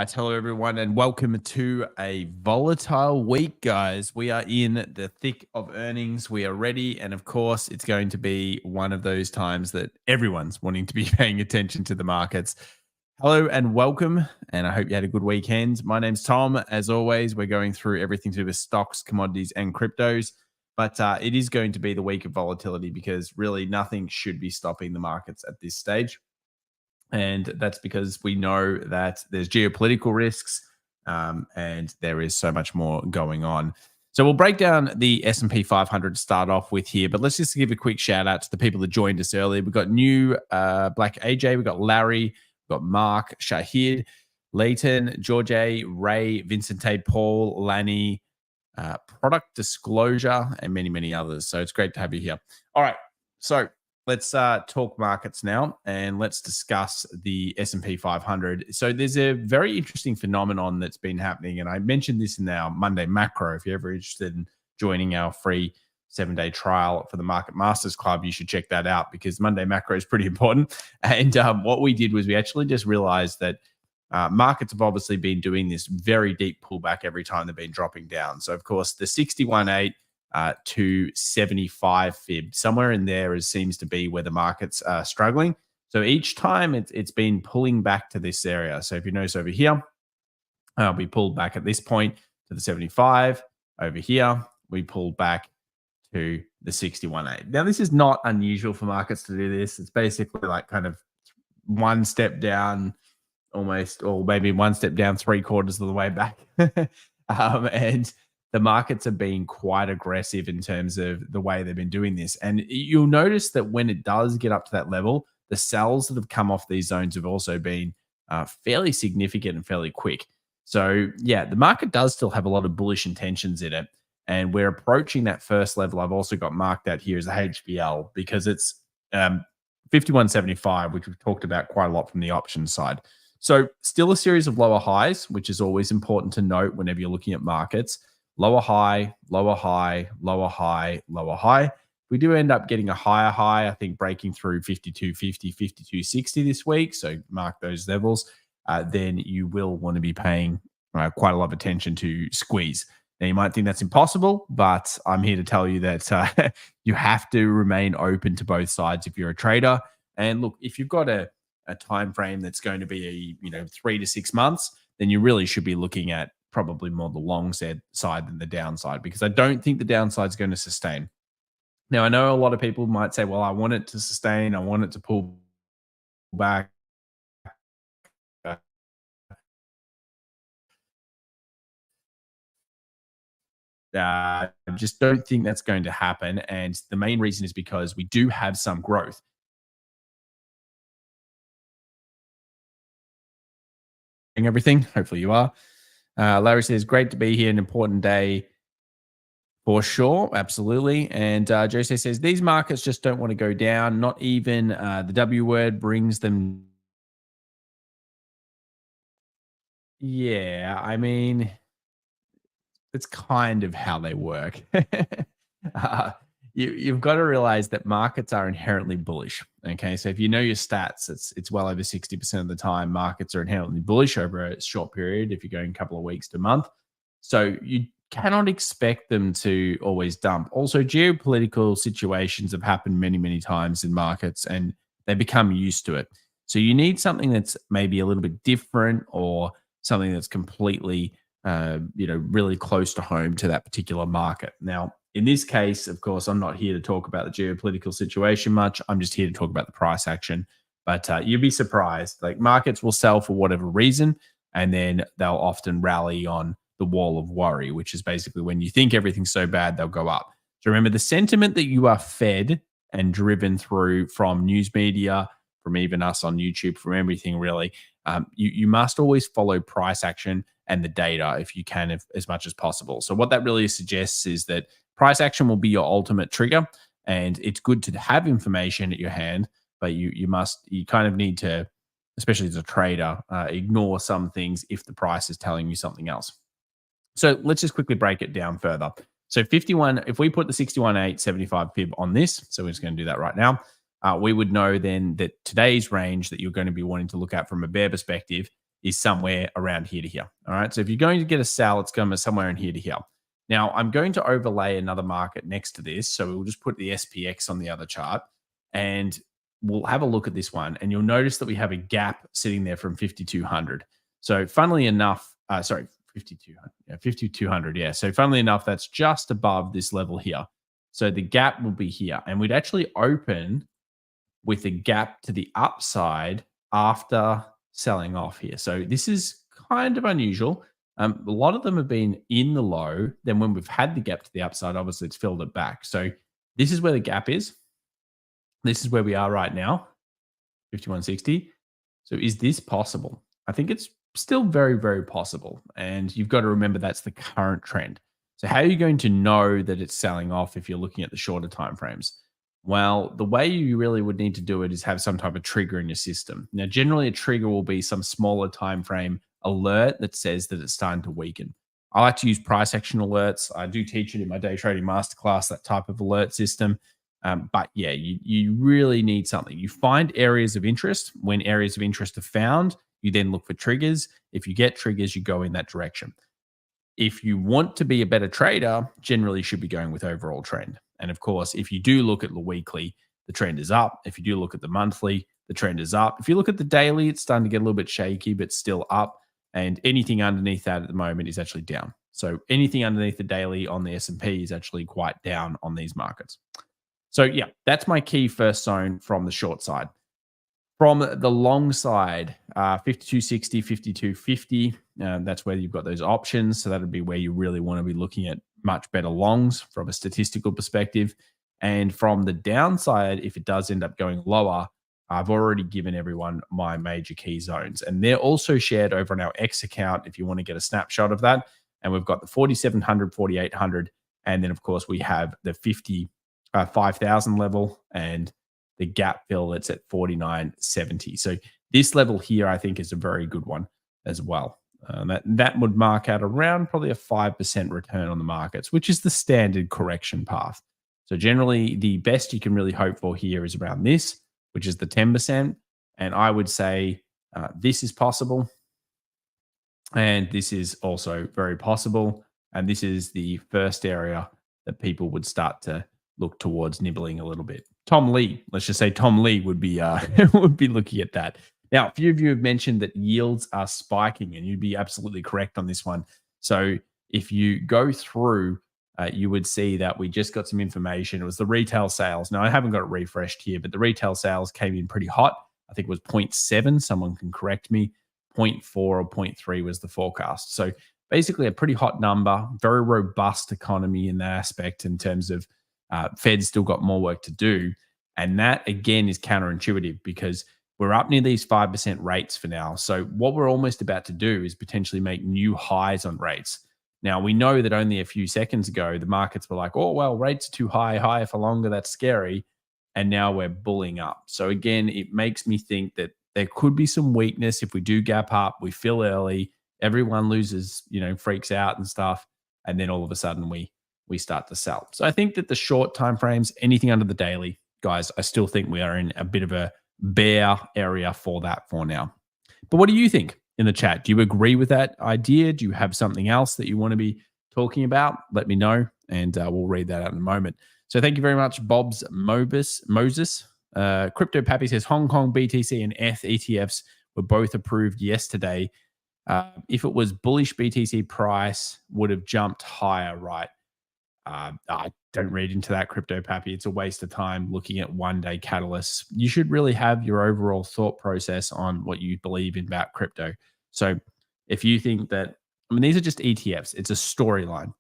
right, hello everyone, and welcome to a volatile week, guys. We are in the thick of earnings. We are ready, and of course, it's going to be one of those times that everyone's wanting to be paying attention to the markets. Hello and welcome, and I hope you had a good weekend. My name's Tom. As always, we're going through everything to do with stocks, commodities, and cryptos. But it is going to be the week of volatility because really nothing should be stopping the markets at this stage. And that's because we know that there's geopolitical risks and there is so much more going on. So we'll break down the S&P 500 to start off with here, but let's just give a quick shout out to the people that joined us earlier. We've got new Black AJ, we've got Larry, we've got Mark, Shahid, Leighton, George A, Ray, Vincent A, Paul, Lanny, Product Disclosure, and many, many others. So it's great to have you here. All right, so let's talk markets now, and let's discuss the S&P 500. So there's a very interesting phenomenon that's been happening, and I mentioned this in our Monday macro. If you're ever interested in joining our free 7-day trial for the Market Masters Club, you should check that out because Monday macro is pretty important. And what we did was we actually just realized that markets have obviously been doing this very deep pullback every time they've been dropping down. So, of course, the 61.8 to 75 fib, somewhere in there seems to be where the market's struggling. So each time it's been pulling back to this area. So if you notice over here, we pulled back at this point to the 75. Over here, we pulled back to the 61.8. Now, this is not unusual for markets to do this. It's basically like kind of one step down almost, or maybe one step down 3/4 of the way back. And the markets have been quite aggressive in terms of the way they've been doing this. And you'll notice that when it does get up to that level, the sells that have come off these zones have also been fairly significant and fairly quick. So, yeah, the market does still have a lot of bullish intentions in it. And we're approaching that first level. I've also got marked out here as a HBL because it's 51.75, which we've talked about quite a lot from the options side. So still a series of lower highs, which is always important to note whenever you're looking at markets. Lower high, lower high, lower high, lower high. We do end up getting a higher high, I think breaking through 52.50, 52.60 this week. So mark those levels. Then you will want to be paying quite a lot of attention to squeeze. Now, you might think that's impossible, but I'm here to tell you that you have to remain open to both sides if you're a trader. And look, if you've got a time frame that's going to be 3 to 6 months, then you really should be looking at probably more the long side than the downside, because I don't think the downside is going to sustain. Now, I know a lot of people might say, well, I want it to sustain. I want it to pull back. I just don't think that's going to happen. And the main reason is because we do have some growth. Everything. Hopefully you are. Larry says, great to be here. An important day for sure. Absolutely. And Jose says, these markets just don't want to go down. Not even the W word brings them. Yeah, I mean, it's kind of how they work. You've got to realize that markets are inherently bullish. Okay, so if you know your stats, it's well over 60% of the time markets are inherently bullish over a short period. If you're going a couple of weeks to a month, so you cannot expect them to always dump. Also, geopolitical situations have happened many, many times in markets, and they become used to it. So you need something that's maybe a little bit different, or something that's completely, really close to home to that particular market. Now, in this case, of course, I'm not here to talk about the geopolitical situation much. I'm just here to talk about the price action. But you'd be surprised. Like, markets will sell for whatever reason, and then they'll often rally on the wall of worry, which is basically when you think everything's so bad, they'll go up. So remember, the sentiment that you are fed and driven through from news media, from even us on YouTube, from everything really, you must always follow price action and the data if you can, as much as possible. So what that really suggests is that price action will be your ultimate trigger, and it's good to have information at your hand, but you kind of need to, especially as a trader, ignore some things if the price is telling you something else. So let's just quickly break it down further. So 51, if we put the 61.8, 75 fib on this, so we're just going to do that right now, we would know then that today's range that you're going to be wanting to look at from a bear perspective is somewhere around here to here. All right. So if you're going to get a sell, it's going to be somewhere in here to here. Now, I'm going to overlay another market next to this. So we'll just put the SPX on the other chart and we'll have a look at this one. And you'll notice that we have a gap sitting there from 5,200. So funnily enough, 5,200. Yeah, 5,200. Yeah. So funnily enough, that's just above this level here. So the gap will be here. And we'd actually open with a gap to the upside after selling off here. So this is kind of unusual. A lot of them have been in the low. Then when we've had the gap to the upside, obviously it's filled it back. So this is where the gap is. This is where we are right now, 5160. So is this possible? I think it's still very, very possible. And you've got to remember that's the current trend. So how are you going to know that it's selling off if you're looking at the shorter time frames? Well, the way you really would need to do it is have some type of trigger in your system. Now, generally a trigger will be some smaller time frame alert that says that it's starting to weaken. I like to use price action alerts. I do teach it in my day trading masterclass, that type of alert system. But yeah, you really need something. You find areas of interest. When areas of interest are found, you then look for triggers. If you get triggers, you go in that direction. If you want to be a better trader, generally you should be going with overall trend. And of course, if you do look at the weekly, the trend is up. If you do look at the monthly, the trend is up. If you look at the daily, it's starting to get a little bit shaky, but still up. And anything underneath that at the moment is actually down. So anything underneath the daily on the S&P is actually quite down on these markets. So yeah, that's my key first zone from the short side. From the long side, 5260, 5250, that's where you've got those options. So that would be where you really want to be looking at much better longs from a statistical perspective. And from the downside, if it does end up going lower, I've already given everyone my major key zones. And they're also shared over on our X account if you want to get a snapshot of that. And we've got the 4,700, 4,800. And then, of course, we have the 5,000 level and the gap fill that's at 49.70. So this level here, I think, is a very good one as well. That would mark out around probably a 5% return on the markets, which is the standard correction path. So generally, the best you can really hope for here is around this, which is the 10%. And I would say this is possible. And this is also very possible. And this is the first area that people would start to look towards nibbling a little bit. Tom Lee, let's just say Tom Lee would be would be looking at that. Now, a few of you have mentioned that yields are spiking, and you'd be absolutely correct on this one. So if you go through, you would see that we just got some information. It was the retail sales. Now, I haven't got it refreshed here, but the retail sales came in pretty hot. I think it was 0.7. Someone can correct me. 0.4 or 0.3 was the forecast. So basically a pretty hot number, very robust economy in that aspect in terms of Fed's still got more work to do. And that, again, is counterintuitive because we're up near these 5% rates for now. So what we're almost about to do is potentially make new highs on rates. Now, we know that only a few seconds ago, the markets were like, oh, well, rates are too high, higher for longer, that's scary. And now we're bulling up. So again, it makes me think that there could be some weakness if we do gap up, we fill early, everyone loses, freaks out and stuff. And then all of a sudden we start to sell. So I think that the short time frames, anything under the daily, guys, I still think we are in a bit of a bear area for that for now. But what do you think in the chat? Do you agree with that idea? Do you have something else that you want to be talking about? Let me know, and we'll read that out in a moment. So thank you very much, Bob's Moses. Crypto Pappy says Hong Kong BTC and ETH ETFs were both approved yesterday. If it was bullish, BTC price would have jumped higher, right? I don't read into that, Crypto Pappy. It's a waste of time looking at one-day catalysts. You should really have your overall thought process on what you believe in about crypto. So if you think that, these are just ETFs. It's a storyline.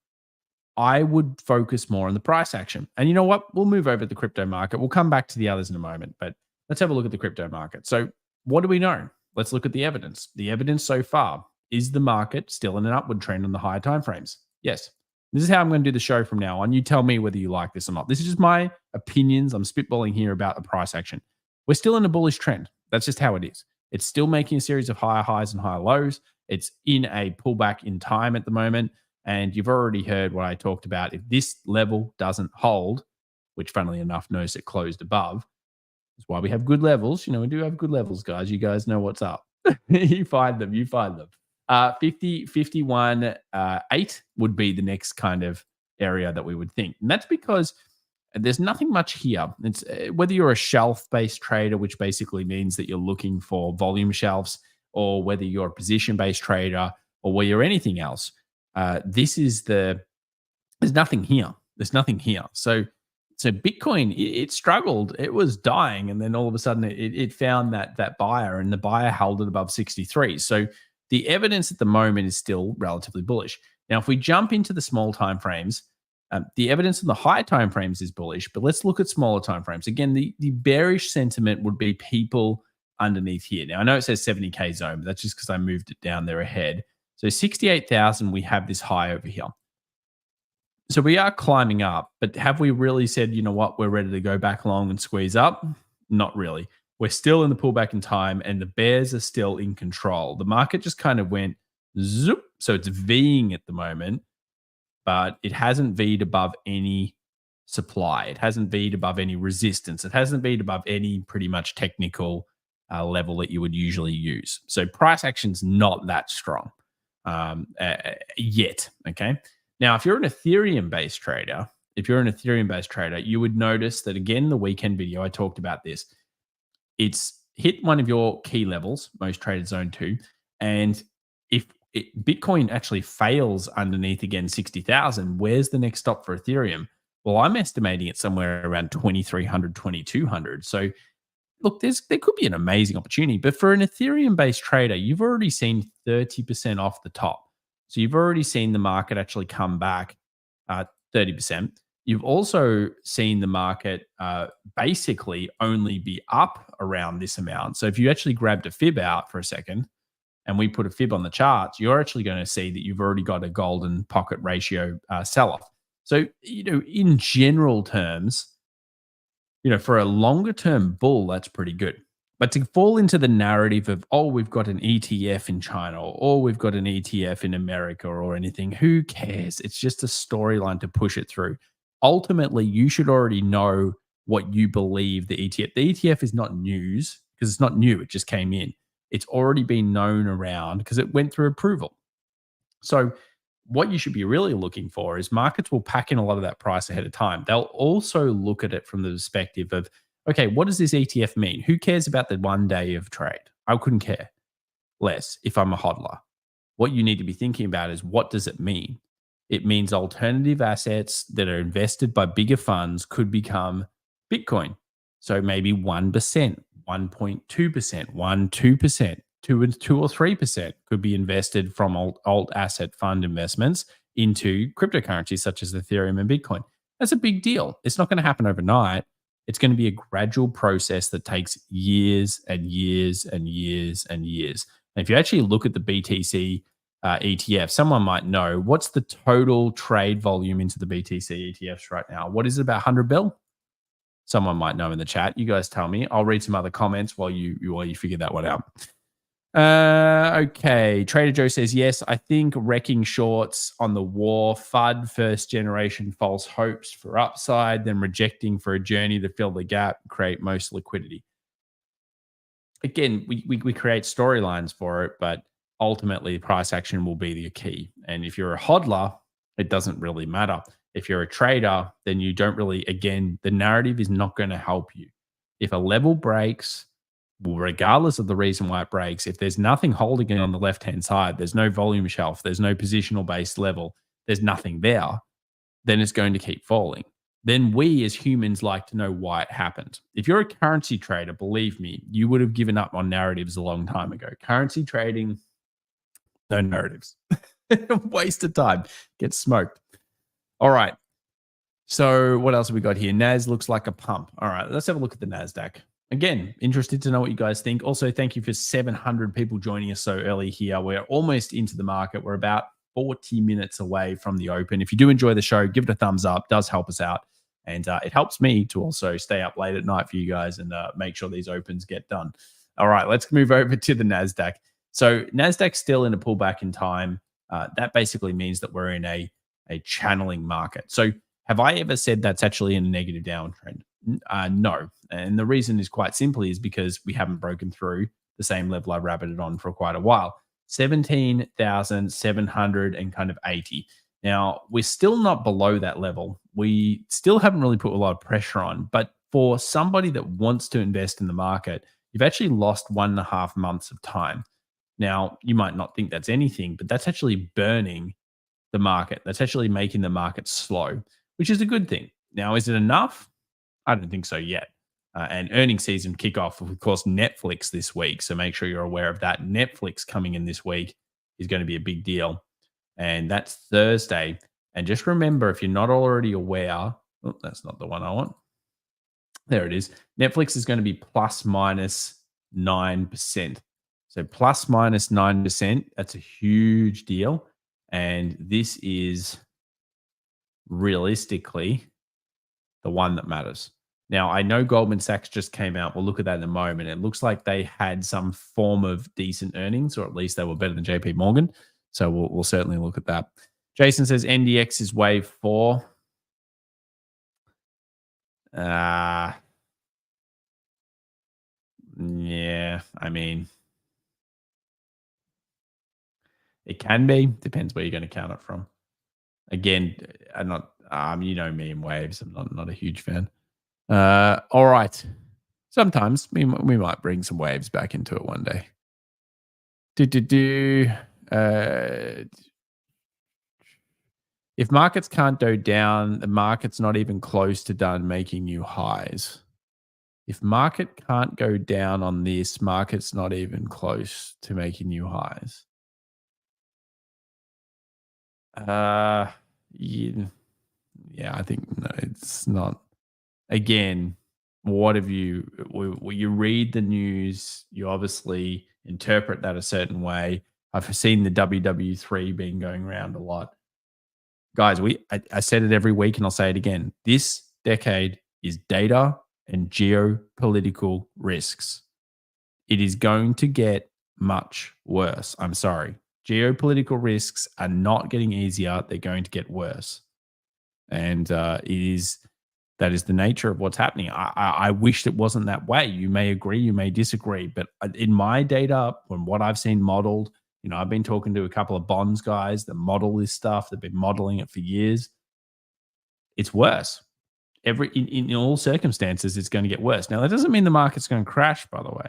I would focus more on the price action. And you know what? We'll move over to the crypto market. We'll come back to the others in a moment, but let's have a look at the crypto market. So what do we know? Let's look at the evidence. The evidence so far, is the market still in an upward trend on the higher timeframes? Yes. This is how I'm going to do the show from now on. You tell me whether you like this or not. This is just my opinions. I'm spitballing here about the price action. We're still in a bullish trend. That's just how it is. It's still making a series of higher highs and higher lows. It's in a pullback in time at the moment. And you've already heard what I talked about. If this level doesn't hold, which funnily enough, notice it closed above, that's why we have good levels. We do have good levels, guys. You guys know what's up. You find them. You find them. 50, 51, 8 would be the next kind of area that we would think. And that's because there's nothing much here. It's whether you're a shelf-based trader, which basically means that you're looking for volume shelves, or whether you're a position-based trader, or whether you're anything else. This is there's nothing here. There's nothing here. So Bitcoin, it struggled. It was dying, and then all of a sudden, it found that buyer, and the buyer held it above 63. So the evidence at the moment is still relatively bullish. Now, if we jump into the small time frames, the evidence in the higher time frames is bullish, but let's look at smaller time frames. Again, the bearish sentiment would be people underneath here. Now, I know it says 70K zone, but that's just because I moved it down there ahead. So 68,000, we have this high over here. So we are climbing up, but have we really said, you know what, we're ready to go back along and squeeze up? Not really. We're still in the pullback in time, and the bears are still in control. The market just kind of went zoop. So it's Ving at the moment, but it hasn't V'd above any supply. It hasn't V'd above any resistance. It hasn't V'd above any pretty much technical level that you would usually use. So price action's not that strong yet. Okay. Now, if you're an Ethereum-based trader, you would notice that, again, the weekend video, I talked about this. It's hit one of your key levels, most traded zone 2. And if Bitcoin actually fails underneath, again, 60,000, where's the next stop for Ethereum? Well, I'm estimating it somewhere around 2,300, 2,200. So look, there could be an amazing opportunity. But for an Ethereum-based trader, you've already seen 30% off the top. So you've already seen the market actually come back 30%. You've also seen the market basically only be up around this amount. So if you actually grabbed a fib out for a second and we put a fib on the charts, you're actually going to see that you've already got a golden pocket ratio sell-off. So, in general terms, for a longer term bull, that's pretty good. But to fall into the narrative of, oh, we've got an ETF in China, or we've got an ETF in America, or anything, who cares? It's just a storyline to push it through. Ultimately, you should already know what you believe the ETF. The ETF is not news because it's not new. It just came in. It's already been known around because it went through approval. So what you should be really looking for is markets will pack in a lot of that price ahead of time. They'll also look at it from the perspective of, okay, what does this ETF mean? Who cares about the 1 day of trade? I couldn't care less if I'm a hodler. What you need to be thinking about is, what does it mean? It means alternative assets that are invested by bigger funds could become Bitcoin. So maybe 1%, 1.2%, 2%, 2 or 3% could be invested from alt asset fund investments into cryptocurrencies such as Ethereum and Bitcoin. That's a big deal. It's not going to happen overnight. It's going to be a gradual process that takes years and years and years and years. And if you actually look at the BTC ETF, someone might know, what's the total trade volume into the BTC ETFs right now? What is it, about 100 bill? Someone might know in the chat. You guys tell me. I'll read some other comments while you figure that one out. Okay. Trader Joe says, yes, I think wrecking shorts on the war, FUD, first generation false hopes for upside, then rejecting for a journey to fill the gap, create most liquidity. Again, we create storylines for it, but ultimately price action will be the key. And if you're a hodler, it doesn't really matter. If you're a trader, then you don't really, again, the narrative is not going to help you. If a level breaks, well, regardless of the reason why it breaks, if there's nothing holding it on the left-hand side, there's no volume shelf, there's no positional-based level, there's nothing there, then it's going to keep falling. Then we as humans like to know why it happened. If you're a currency trader, believe me, you would have given up on narratives a long time ago. Currency trading, no narratives. Waste of time. Get smoked. All right. So what else have we got here? NAS looks like a pump. All right, let's have a look at the NASDAQ. Again, interested to know what you guys think. Also, thank you for 700 people joining us so early here. We're almost into the market. We're about 40 minutes away from the open. If you do enjoy the show, give it a thumbs up. It does help us out. And it helps me to also stay up late at night for you guys and make sure these opens get done. All right, let's move over to the NASDAQ. So NASDAQ's still in a pullback in time. That basically means that we're in a channeling market. So have I ever said that's actually in a negative downtrend? No. And the reason is quite simply is because we haven't broken through the same level I rabbited on for quite a while. 17,700 and kind of 80. Now, we're still not below that level. We still haven't really put a lot of pressure on, but for somebody that wants to invest in the market, you've actually lost 1.5 months of time. Now, you might not think that's anything, but that's actually burning the market. That's actually making the market slow, which is a good thing. Now, is it enough? I don't think so yet. And earnings season kickoff, of course, Netflix this week. So make sure you're aware of that. Netflix coming in this week is going to be a big deal. And that's Thursday. And just remember, if you're not already aware, oh, that's not the one I want. There it is. Netflix is going to be plus minus 9%. So plus minus 9%, that's a huge deal. And this is realistically the one that matters. Now, I know Goldman Sachs just came out. We'll look at that in a moment. It looks like they had some form of decent earnings, or at least they were better than JP Morgan. So we'll certainly look at that. Jason says NDX is wave 4. Yeah, I mean, it can be. Depends where you're going to count it from. Again, I'm not. You know me in waves. I'm not a huge fan. All right. Sometimes we might bring some waves back into it one day. If markets can't go down, the market's not even close to done making new highs. If market can't go down on this, market's not even close to making new highs. Yeah, I think no, it's not. Again, what have you? You read the news. You obviously interpret that a certain way. I've seen the WW3 being going around a lot, guys. I said it every week, and I'll say it again. This decade is data and geopolitical risks. It is going to get much worse. I'm sorry. Geopolitical risks are not getting easier. They're going to get worse. And that is the nature of what's happening. I wish it wasn't that way. You may agree, you may disagree. But in my data, from what I've seen modeled, I've been talking to a couple of bonds guys that model this stuff. They've been modeling it for years. It's worse. In all circumstances, it's going to get worse. Now, that doesn't mean the market's going to crash, by the way.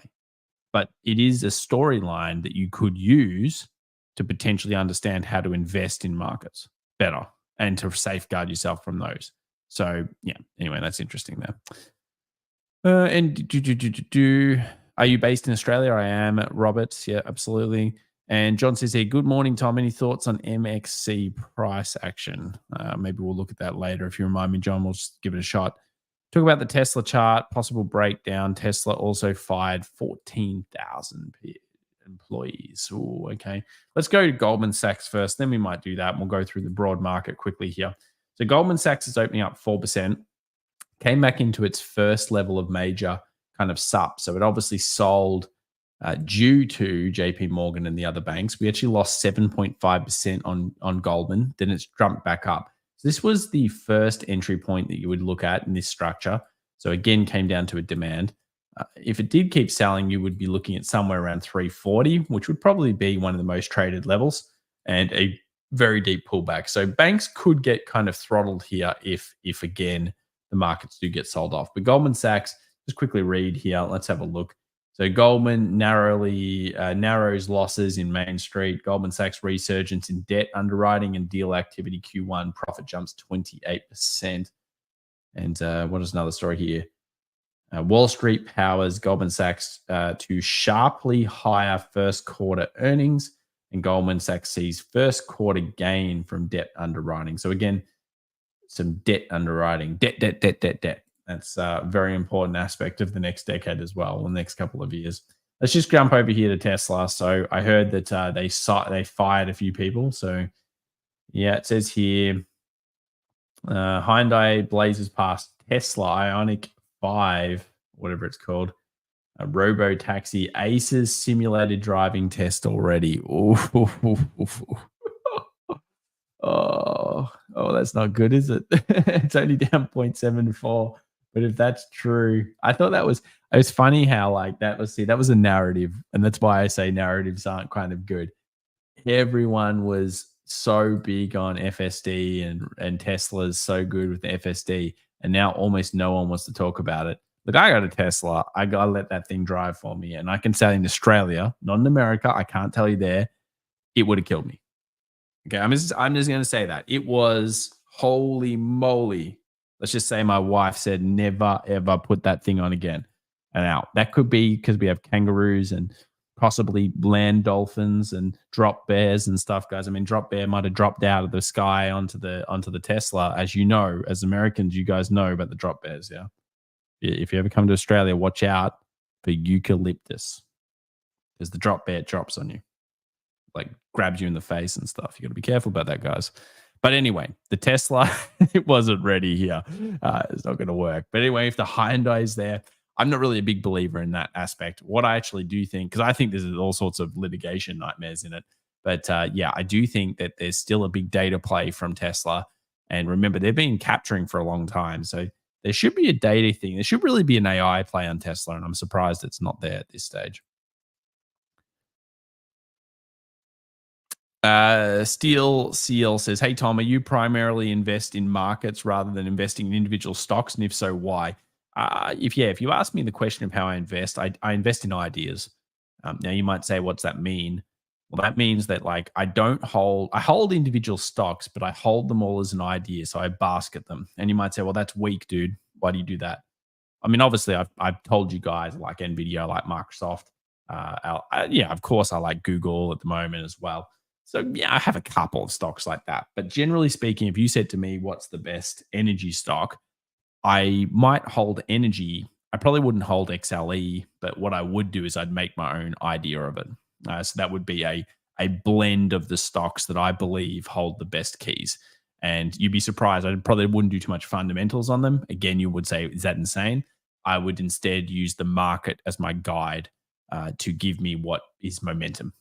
But it is a storyline that you could use to potentially understand how to invest in markets better and to safeguard yourself from those. So, yeah, anyway, that's interesting there. Are you based in Australia? I am, Robert. Yeah, absolutely. And John says here, good morning, Tom. Any thoughts on MXC price action? Maybe we'll look at that later. If you remind me, John, we'll just give it a shot. Talk about the Tesla chart, possible breakdown. Tesla also fired 14,000 employees. Oh, okay. Let's go to Goldman Sachs first. Then we might do that. And we'll go through the broad market quickly here. So Goldman Sachs is opening up 4%. Came back into its first level of major kind of sup. So it obviously sold due to JP Morgan and the other banks. We actually lost 7.5% on Goldman. Then it's jumped back up. So this was the first entry point that you would look at in this structure. So again, came down to a demand. If it did keep selling, you would be looking at somewhere around 340, which would probably be one of the most traded levels, and a very deep pullback. So banks could get kind of throttled here if again the markets do get sold off. But Goldman Sachs, just quickly read here. Let's have a look. So Goldman narrows losses in Main Street. Goldman Sachs resurgence in debt underwriting and deal activity Q1. Profit jumps 28%. And what is another story here? Wall Street powers Goldman Sachs to sharply higher first quarter earnings. And Goldman Sachs sees first quarter gain from debt underwriting. So again, some debt underwriting. Debt. That's a very important aspect of the next decade as well, the next couple of years. Let's just jump over here to Tesla. So I heard that they fired a few people. So yeah, it says here, Hyundai blazes past Tesla Ioniq 5, whatever it's called, a robo taxi aces simulated driving test already. Oh, that's not good, is it? It's only down 0.74%. But if that's true, I thought that was it's funny how like that was a narrative, and that's why I say narratives aren't kind of good. Everyone was so big on FSD and Tesla's so good with the FSD, and now almost no one wants to talk about it. Look, I got a Tesla. I gotta let that thing drive for me, and I can say in Australia, not in America. I can't tell you there. It would have killed me. Okay, I'm just gonna say that it was holy moly. Let's just say my wife said never ever put that thing on again. And now that could be because we have kangaroos and possibly land dolphins and drop bears and stuff, guys. I mean, drop bear might have dropped out of the sky onto the Tesla, as you know, as Americans, you guys know about the drop bears. Yeah, if you ever come to Australia, watch out for eucalyptus because the drop bear drops on you, like grabs you in the face and stuff. You got to be careful about that, guys. But anyway, the Tesla, it wasn't ready here. It's not going to work. But anyway, if the Hyundai is there, I'm not really a big believer in that aspect. What I actually do think, because I think there's all sorts of litigation nightmares in it. But yeah, I do think that there's still a big data play from Tesla. And remember, they've been capturing for a long time. So there should be a data thing. There should really be an AI play on Tesla. And I'm surprised it's not there at this stage. Steel Seal says, "Hey Tom, are you primarily invest in markets rather than investing in individual stocks, and if so, why?" If you ask me the question of how I invest, I invest in ideas. Now you might say, "What's that mean?" Well, that means that like I hold individual stocks, but I hold them all as an idea, so I basket them. And you might say, "Well, that's weak, dude. Why do you do that?" I mean, obviously, I've told you guys I like NVIDIA, I like Microsoft. Yeah, of course, I like Google at the moment as well. So yeah, I have a couple of stocks like that. But generally speaking, if you said to me, "What's the best energy stock?" I might hold energy. I probably wouldn't hold XLE, but what I would do is I'd make my own idea of it. So that would be a blend of the stocks that I believe hold the best keys. And you'd be surprised. I probably wouldn't do too much fundamentals on them. Again, you would say, "Is that insane?" I would instead use the market as my guide to give me what is momentum,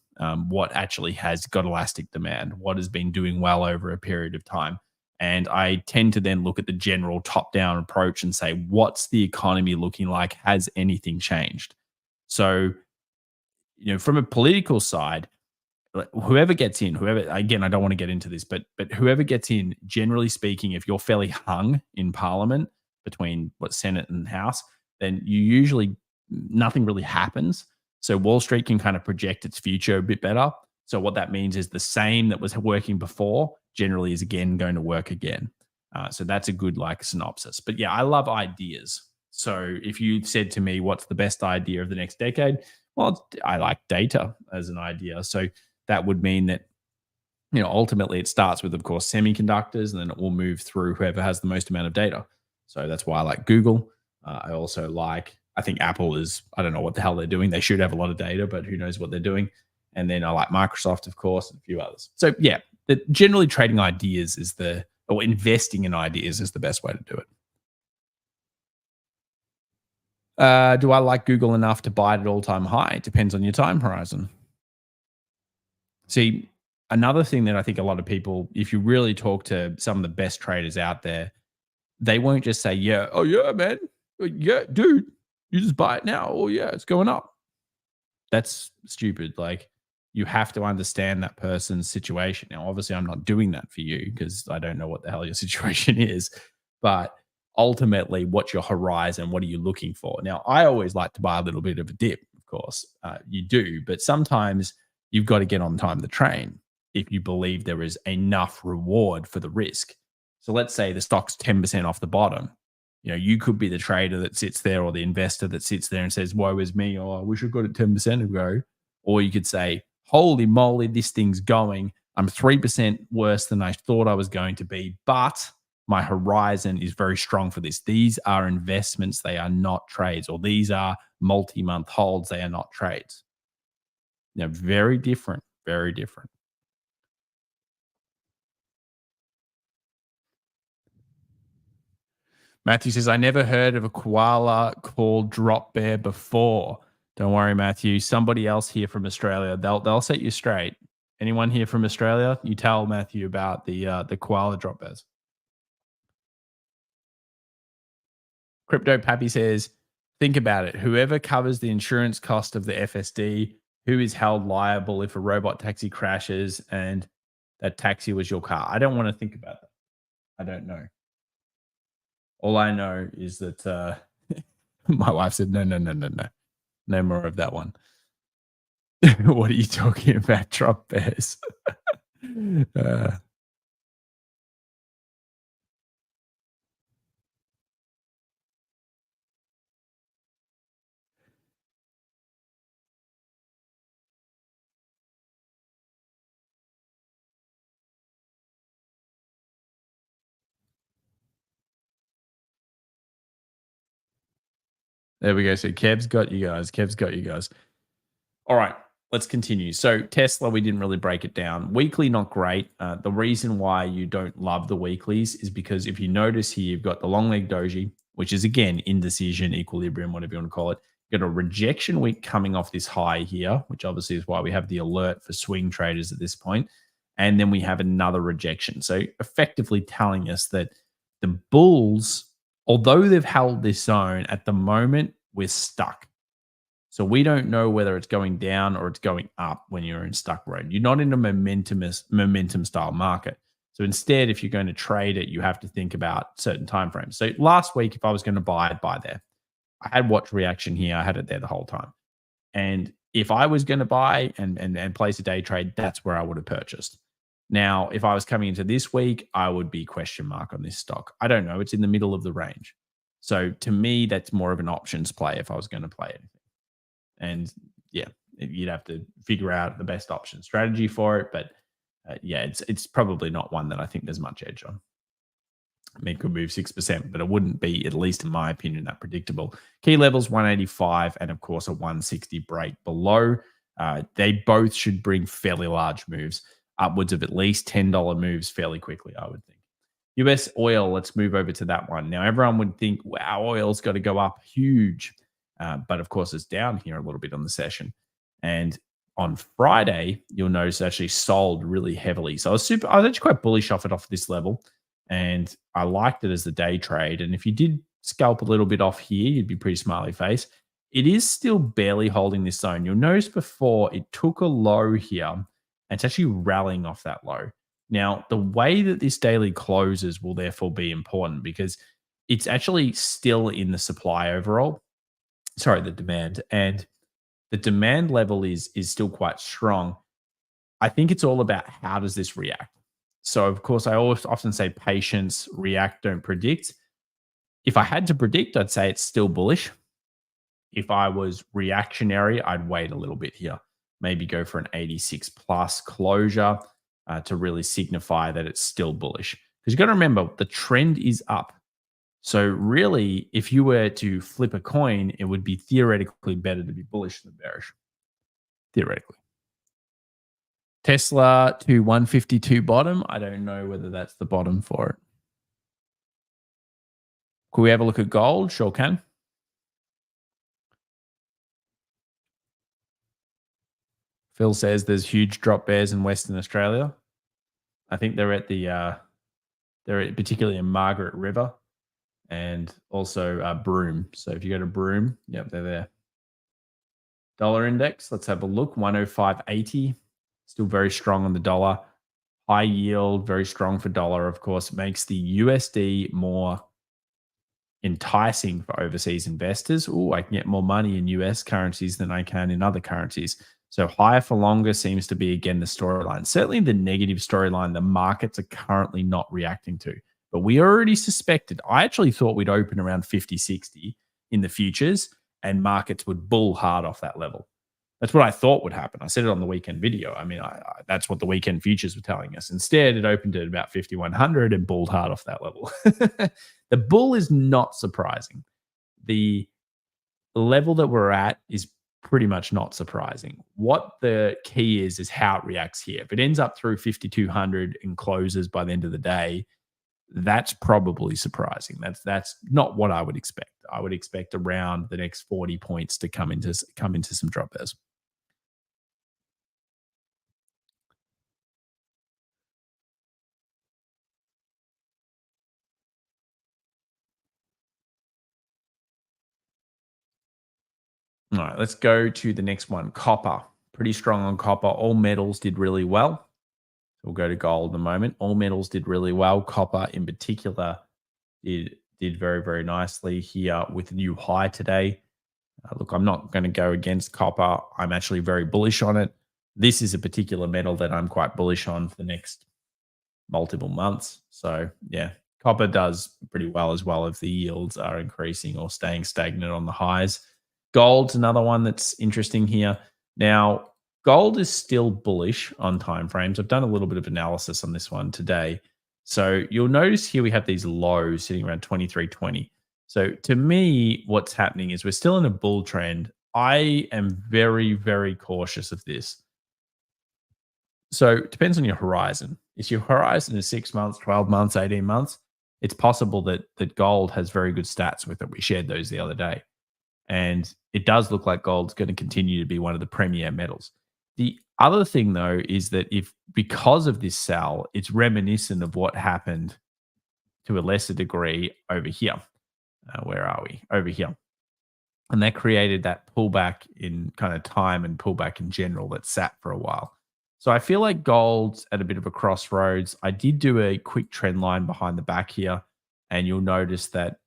what actually has got elastic demand, what has been doing well over a period of time. And I tend to then look at the general top down approach and say, what's the economy looking like? Has anything changed? So, from a political side, like, whoever gets in, whoever, again, I don't want to get into this, but whoever gets in, generally speaking, if you're fairly hung in Parliament between what Senate and House, then you usually nothing really happens. So Wall Street can kind of project its future a bit better. So what that means is the same that was working before generally is again going to work again. So that's a good like synopsis. But yeah, I love ideas. So if you said to me, "What's the best idea of the next decade?" Well, I like data as an idea. So that would mean that ultimately it starts with, of course, semiconductors, and then it will move through whoever has the most amount of data. So that's why I like Google. I also I think Apple is, I don't know what the hell they're doing. They should have a lot of data, but who knows what they're doing. And then I like Microsoft, of course, and a few others. So yeah, generally trading ideas or investing in ideas is the best way to do it. Do I like Google enough to buy it at all time high? It depends on your time horizon. See, another thing that I think a lot of people, if you really talk to some of the best traders out there, they won't just say, "Yeah, oh yeah, man, yeah, dude, you just buy it now. Oh yeah, it's going up." That's stupid. Like, you have to understand that person's situation. Now, obviously, I'm not doing that for you because I don't know what the hell your situation is. But ultimately, what's your horizon? What are you looking for? Now, I always like to buy a little bit of a dip, of course. You do, but sometimes you've got to get on time the train if you believe there is enough reward for the risk. So let's say the stock's 10% off the bottom. You could be the trader that sits there or the investor that sits there and says, "Woe is me," or "I wish I got it 10% ago." Or you could say, "Holy moly, this thing's going. I'm 3% worse than I thought I was going to be, but my horizon is very strong for this. These are investments. They are not trades, or these are multi-month holds. They are not trades." Very different, very different. Matthew says, "I never heard of a koala called drop bear before." Don't worry, Matthew. Somebody else here from Australia, they'll set you straight. Anyone here from Australia? You tell Matthew about the koala drop bears. Crypto Pappy says, think about it. Whoever covers the insurance cost of the FSD, who is held liable if a robot taxi crashes and that taxi was your car? I don't want to think about that. I don't know. All I know is that my wife said, no, no, no, no, no. No more of that one. What are you talking about, drop bears? uh, there we go. So Kev's got you guys. Kev's got you guys. All right, let's continue. So Tesla, we didn't really break it down. Weekly, not great. The reason why you don't love the weeklies is because if you notice here, you've got the long leg doji, which is again indecision, equilibrium, whatever you want to call it. You've got a rejection week coming off this high here, which obviously is why we have the alert for swing traders at this point. And then we have another rejection. So effectively telling us that the bulls, although they've held this zone at the moment, we're stuck. So we don't know whether it's going down or it's going up when you're in stuck road. You're not in a momentum style market. So instead, if you're going to trade it, you have to think about certain time frames. So last week, if I was going to buy it, buy there. I had watch reaction here. I had it there the whole time. And if I was going to buy and place a day trade, that's where I would have purchased. Now, if I was coming into this week, I would be question mark on this stock. I don't know. It's in the middle of the range. So to me, that's more of an options play if I was going to play it. And yeah, you'd have to figure out the best option strategy for it. But yeah, it's probably not one that I think there's much edge on. I mean, it could move 6%, but it wouldn't be, at least in my opinion, that predictable. Key levels 185 and, of course, a 160 break below. They both should bring fairly large moves, upwards of at least $10 moves fairly quickly, I would think. US oil, let's move over to that one. Now, everyone would think, wow, oil's got to go up huge. But of course, it's down here a little bit on the session. And on Friday, you'll notice it actually sold really heavily. So I was actually quite bullish off it off this level. And I liked it as the day trade. And if you did scalp a little bit off here, you'd be pretty smiley face. It is still barely holding this zone. You'll notice before it took a low here, and it's actually rallying off that low. Now, the way that this daily closes will therefore be important because it's actually still in the supply overall. Sorry, the demand. And the demand level is still quite strong. I think it's all about how does this react. So, of course, I always often say patience, react, don't predict. If I had to predict, I'd say it's still bullish. If I was reactionary, I'd wait a little bit here. Maybe go for an 86 plus closure to really signify that it's still bullish. Because you've got to remember, the trend is up. So really, if you were to flip a coin, it would be theoretically better to be bullish than bearish. Theoretically. Tesla to 152 bottom. I don't know whether that's the bottom for it. Could we have a look at gold? Sure can. Phil says there's huge drop bears in Western Australia. I think they're at particularly in Margaret River and also Broome. So if you go to Broome, yep, they're there. Dollar index, let's have a look. 105.80, still very strong on the dollar. High yield, very strong for dollar, of course, makes the USD more enticing for overseas investors. Oh, I can get more money in US currencies than I can in other currencies. So higher for longer seems to be, again, the storyline. Certainly the negative storyline the markets are currently not reacting to. But we already suspected. I actually thought we'd open around 50, 60 in the futures and markets would bull hard off that level. That's what I thought would happen. I said it on the weekend video. I mean, that's what the weekend futures were telling us. Instead, it opened at about 5,100 and bulled hard off that level. The bull is not surprising. The level that we're at is pretty much not surprising. What the key is how it reacts here. If it ends up through 5,200 and closes by the end of the day, that's probably surprising. That's not what I would expect. I would expect around the next 40 points to come into some drop bears. All right, let's go to the next one. Copper. Pretty strong on copper. All metals did really well. We'll go to gold in a moment. All metals did really well. Copper in particular did very, very nicely here with a new high today. Look, I'm not going to go against copper. I'm actually very bullish on it. This is a particular metal that I'm quite bullish on for the next multiple months. So, yeah, copper does pretty well if the yields are increasing or staying stagnant on the highs. Gold's another one that's interesting here. Now, gold is still bullish on time frames. I've done a little bit of analysis on this one today. So you'll notice here we have these lows sitting around 23.20. So to me, what's happening is we're still in a bull trend. I am very, very cautious of this. So it depends on your horizon. If your horizon is 6 months, 12 months, 18 months, it's possible that gold has very good stats with it. We shared those the other day. And it does look like gold's going to continue to be one of the premier metals. The other thing, though, is that if because of this sell, it's reminiscent of what happened to a lesser degree over here. Where are we? Over here. And that created that pullback in kind of time and pullback in general that sat for a while. So I feel like gold's at a bit of a crossroads. I did do a quick trend line behind the back here, and you'll notice that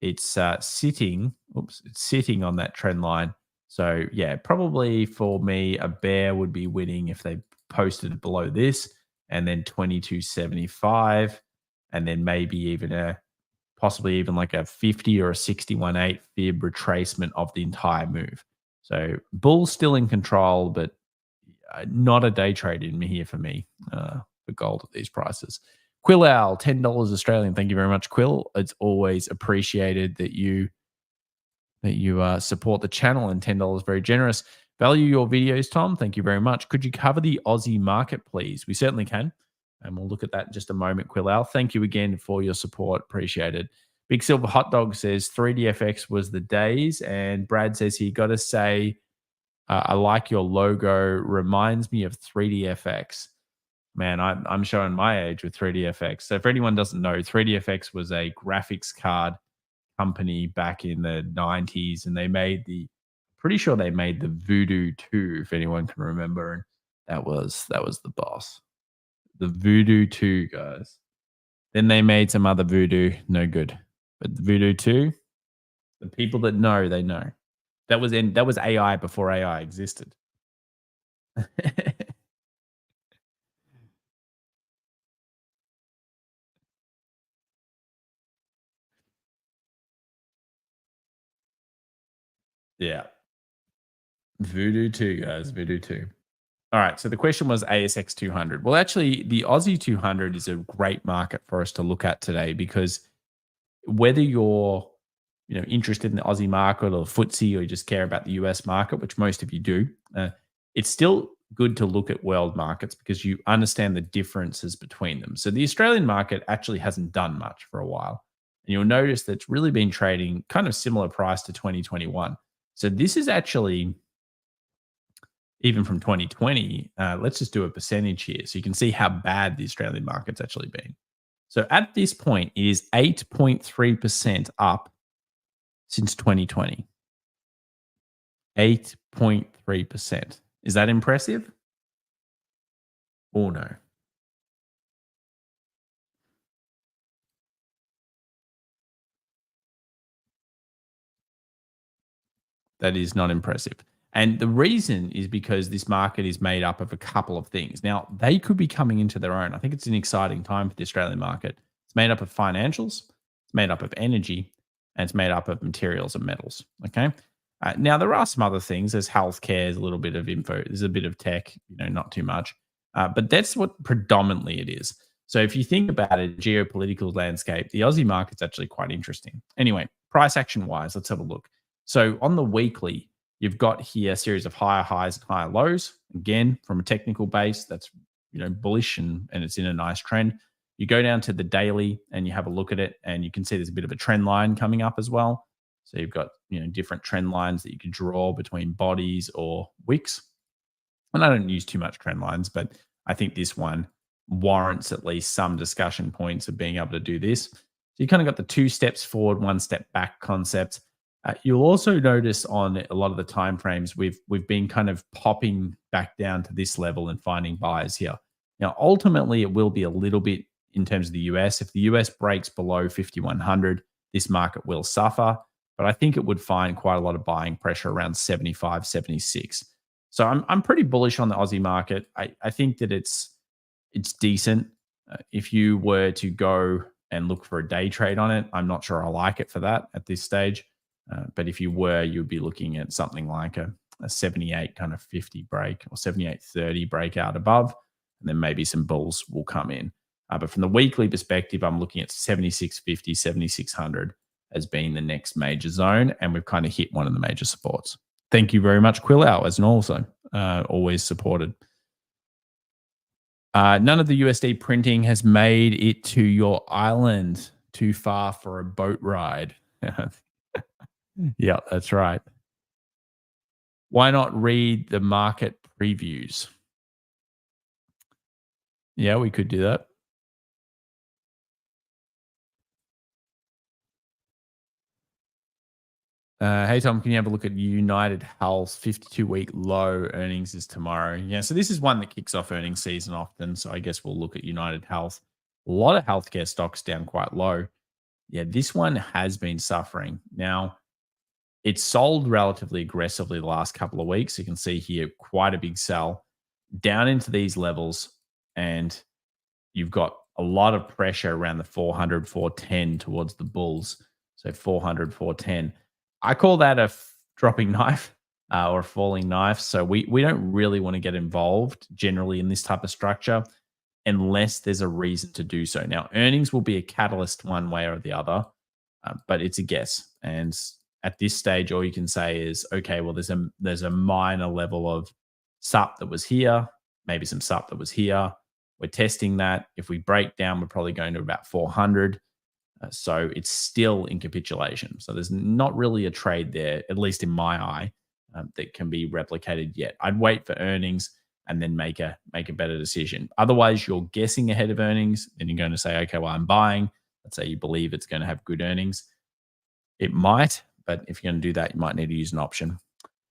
it's sitting on that trend line. So yeah, probably for me, a bear would be winning if they posted below this, and then 22.75, and then maybe even possibly even like a 50 or a 61.8 fib retracement of the entire move. So bull's still in control, but not a day trade in here for me for gold at these prices. Quill Owl, $10 Australian. Thank you very much, Quill. It's always appreciated that you support the channel, and $10 very generous. Value your videos, Tom. Thank you very much. Could you cover the Aussie market, please? We certainly can, and we'll look at that in just a moment, Quill Owl. Thank you again for your support. Appreciate it. Big Silver Hot Dog says 3DFX was the days, and Brad says he got to say, I like your logo. Reminds me of 3DFX. Man, I'm showing my age with 3DFX. So if anyone doesn't know, 3DFX was a graphics card company back in the 90s, and they made pretty sure they made the Voodoo 2, if anyone can remember. And that was the boss. The Voodoo 2, guys. Then they made some other Voodoo, no good. But the Voodoo 2, the people that know, they know. That was AI before AI existed. Yeah. Voodoo 2, guys. Voodoo 2. All right. So the question was ASX 200. Well, actually, the Aussie 200 is a great market for us to look at today, because whether you're interested in the Aussie market or the FTSE, or you just care about the US market, which most of you do, it's still good to look at world markets because you understand the differences between them. So the Australian market actually hasn't done much for a while. And you'll notice that it's really been trading kind of similar price to 2021. So this is actually, even from 2020, let's just do a percentage here so you can see how bad the Australian market's actually been. So at this point, it is 8.3% up since 2020. 8.3%. Is that impressive? Or no? That is not impressive. And the reason is because this market is made up of a couple of things. Now, they could be coming into their own. I think it's an exciting time for the Australian market. It's made up of financials, it's made up of energy, and it's made up of materials and metals. Okay. Now, there are some other things. There's healthcare, there's a little bit of info, there's a bit of tech, not too much. But that's what predominantly it is. So if you think about it, geopolitical landscape, the Aussie market's actually quite interesting. Anyway, price action wise, let's have a look. So on the weekly, you've got here a series of higher highs and higher lows. Again, from a technical base, that's bullish and it's in a nice trend. You go down to the daily and you have a look at it, and you can see there's a bit of a trend line coming up as well. So you've got different trend lines that you can draw between bodies or wicks. And I don't use too much trend lines, but I think this one warrants at least some discussion points of being able to do this. So you kind of got the 2 steps forward, 1 step back concept. You'll also notice on a lot of the time frames we've been kind of popping back down to this level and finding buyers here. Now, ultimately, it will be a little bit in terms of the US. If the US breaks below 5100, this market will suffer. But I think it would find quite a lot of buying pressure around 75, 76. So I'm pretty bullish on the Aussie market. I think that it's decent. If you were to go and look for a day trade on it, I'm not sure I like it for that at this stage. But if you were, you'd be looking at something like a 78 kind of 50 break or 78.30 breakout above, and then maybe some bulls will come in. But from the weekly perspective, I'm looking at 76.50, 7600 as being the next major zone, and we've kind of hit one of the major supports. Thank you very much, Quillow, as an also always supported. None of the USD printing has made it to your island. Too far for a boat ride. Yeah, that's right. Why not read the market previews? Yeah, we could do that. Hey, Tom, can you have a look at United Health's 52-week low? Earnings is tomorrow. Yeah, so this is one that kicks off earnings season often. So I guess we'll look at United Health. A lot of healthcare stocks down quite low. Yeah, this one has been suffering. Now, it's sold relatively aggressively the last couple of weeks. You can see here quite a big sell down into these levels, and you've got a lot of pressure around the 400, 410 towards the bulls. So 400, 410. I call that a dropping knife or a falling knife. So we don't really want to get involved generally in this type of structure unless there's a reason to do so. Now, earnings will be a catalyst one way or the other, but it's a guess. And at this stage, all you can say is, okay, well, there's a minor level of SUP that was here, maybe some SUP that was here. We're testing that. If we break down, we're probably going to about 400. So it's still in capitulation. So there's not really a trade there, at least in my eye, that can be replicated yet. I'd wait for earnings and then make a better decision. Otherwise, you're guessing ahead of earnings, and you're going to say, okay, well, I'm buying. Let's say you believe it's going to have good earnings. It might, but if you're going to do that, you might need to use an option.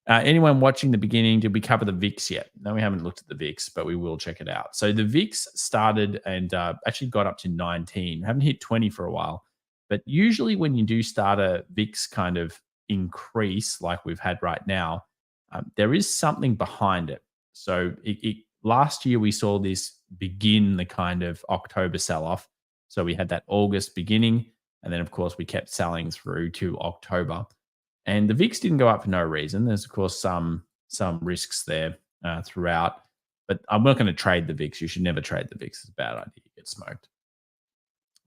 Anyone watching the beginning, did we cover the VIX yet? No, we haven't looked at the VIX, but we will check it out. So the VIX started and actually got up to 19. Haven't hit 20 for a while. But usually when you do start a VIX kind of increase like we've had right now, there is something behind it. So last year we saw this begin the kind of October sell-off. So we had that August beginning, and then of course we kept selling through to October. And the VIX didn't go up for no reason. There's of course some risks there throughout, but I'm not going to trade the VIX. You should never trade the VIX. It's a bad idea. You get smoked.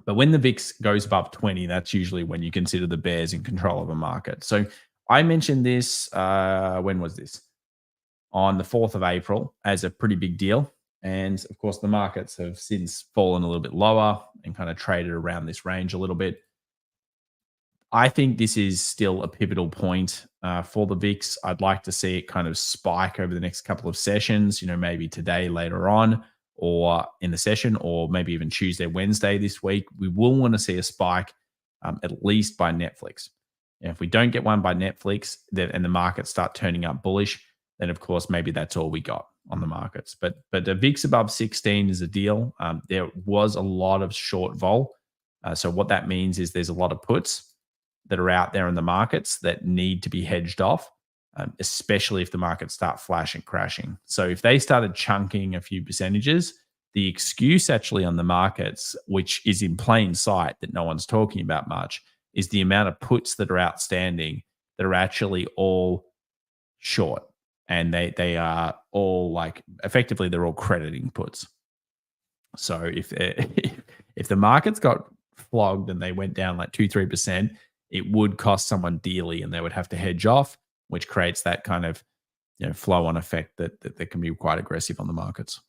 But when the VIX goes above 20, that's usually when you consider the bears in control of a market. So I mentioned this. When was this? On the 4th of April as a pretty big deal. And of course, the markets have since fallen a little bit lower and kind of traded around this range a little bit. I think this is still a pivotal point for the VIX. I'd like to see it kind of spike over the next couple of sessions, maybe today, later on, or in the session, or maybe even Tuesday, Wednesday this week. We will want to see a spike at least by Netflix. And if we don't get one by Netflix and the markets start turning up bullish, then of course, maybe that's all we got on the markets. But the VIX above 16 is a deal. There was a lot of short vol. So what that means is there's a lot of puts that are out there in the markets that need to be hedged off, especially if the markets start flashing, crashing. So if they started chunking a few percentages, the excuse actually on the markets, which is in plain sight that no one's talking about much, is the amount of puts that are outstanding that are actually all short. And they are all like, effectively, they're all crediting puts. So if the markets got flogged and they went down like 2-3%, it would cost someone dearly, and they would have to hedge off, which creates that kind of flow-on effect that can be quite aggressive on the markets.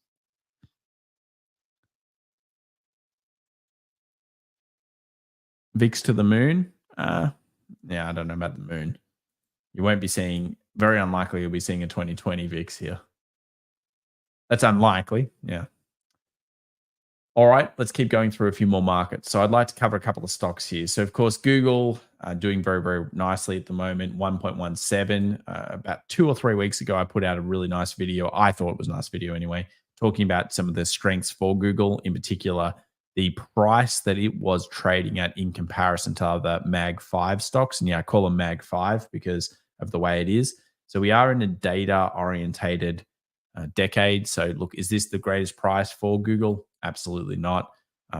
VIX to the moon? Yeah, I don't know about the moon. You won't be seeing, very unlikely you'll be seeing a 2020 VIX here. That's unlikely, yeah. All right, let's keep going through a few more markets. So I'd like to cover a couple of stocks here. So of course, Google doing very, very nicely at the moment, 1.17. About 2 or 3 weeks ago, I put out a really nice video. I thought it was a nice video anyway, talking about some of the strengths for Google, in particular, the price that it was trading at in comparison to other Mag 5 stocks. And yeah, I call them Mag 5 because of the way it is. So we are in a data orientated decade. So, look, is this the greatest price for Google? Absolutely not.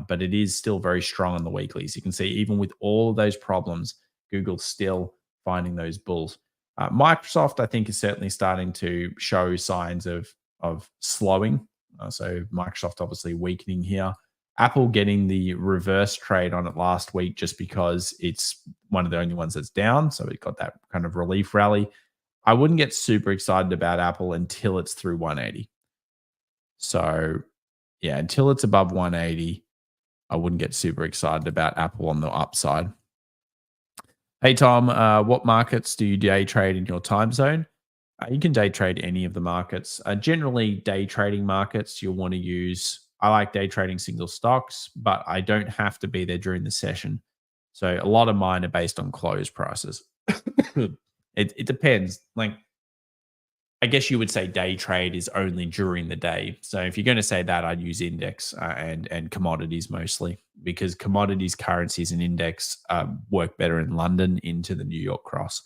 But it is still very strong on the weeklies. You can see, even with all of those problems, Google's still finding those bulls. Microsoft, I think, is certainly starting to show signs of slowing. So, Microsoft obviously weakening here. Apple getting the reverse trade on it last week just because it's one of the only ones that's down. So, it got that kind of relief rally. I wouldn't get super excited about Apple until it's through 180. So, yeah, until it's above 180, I wouldn't get super excited about Apple on the upside. Hey, Tom, what markets do you day trade in your time zone? You can day trade any of the markets. Generally, day trading markets, you'll want to use, I like day trading single stocks, but I don't have to be there during the session. So, a lot of mine are based on close prices. It depends. Like, I guess you would say day trade is only during the day. So if you're going to say that, I'd use index and commodities mostly, because commodities, currencies, and index work better in London into the New York cross.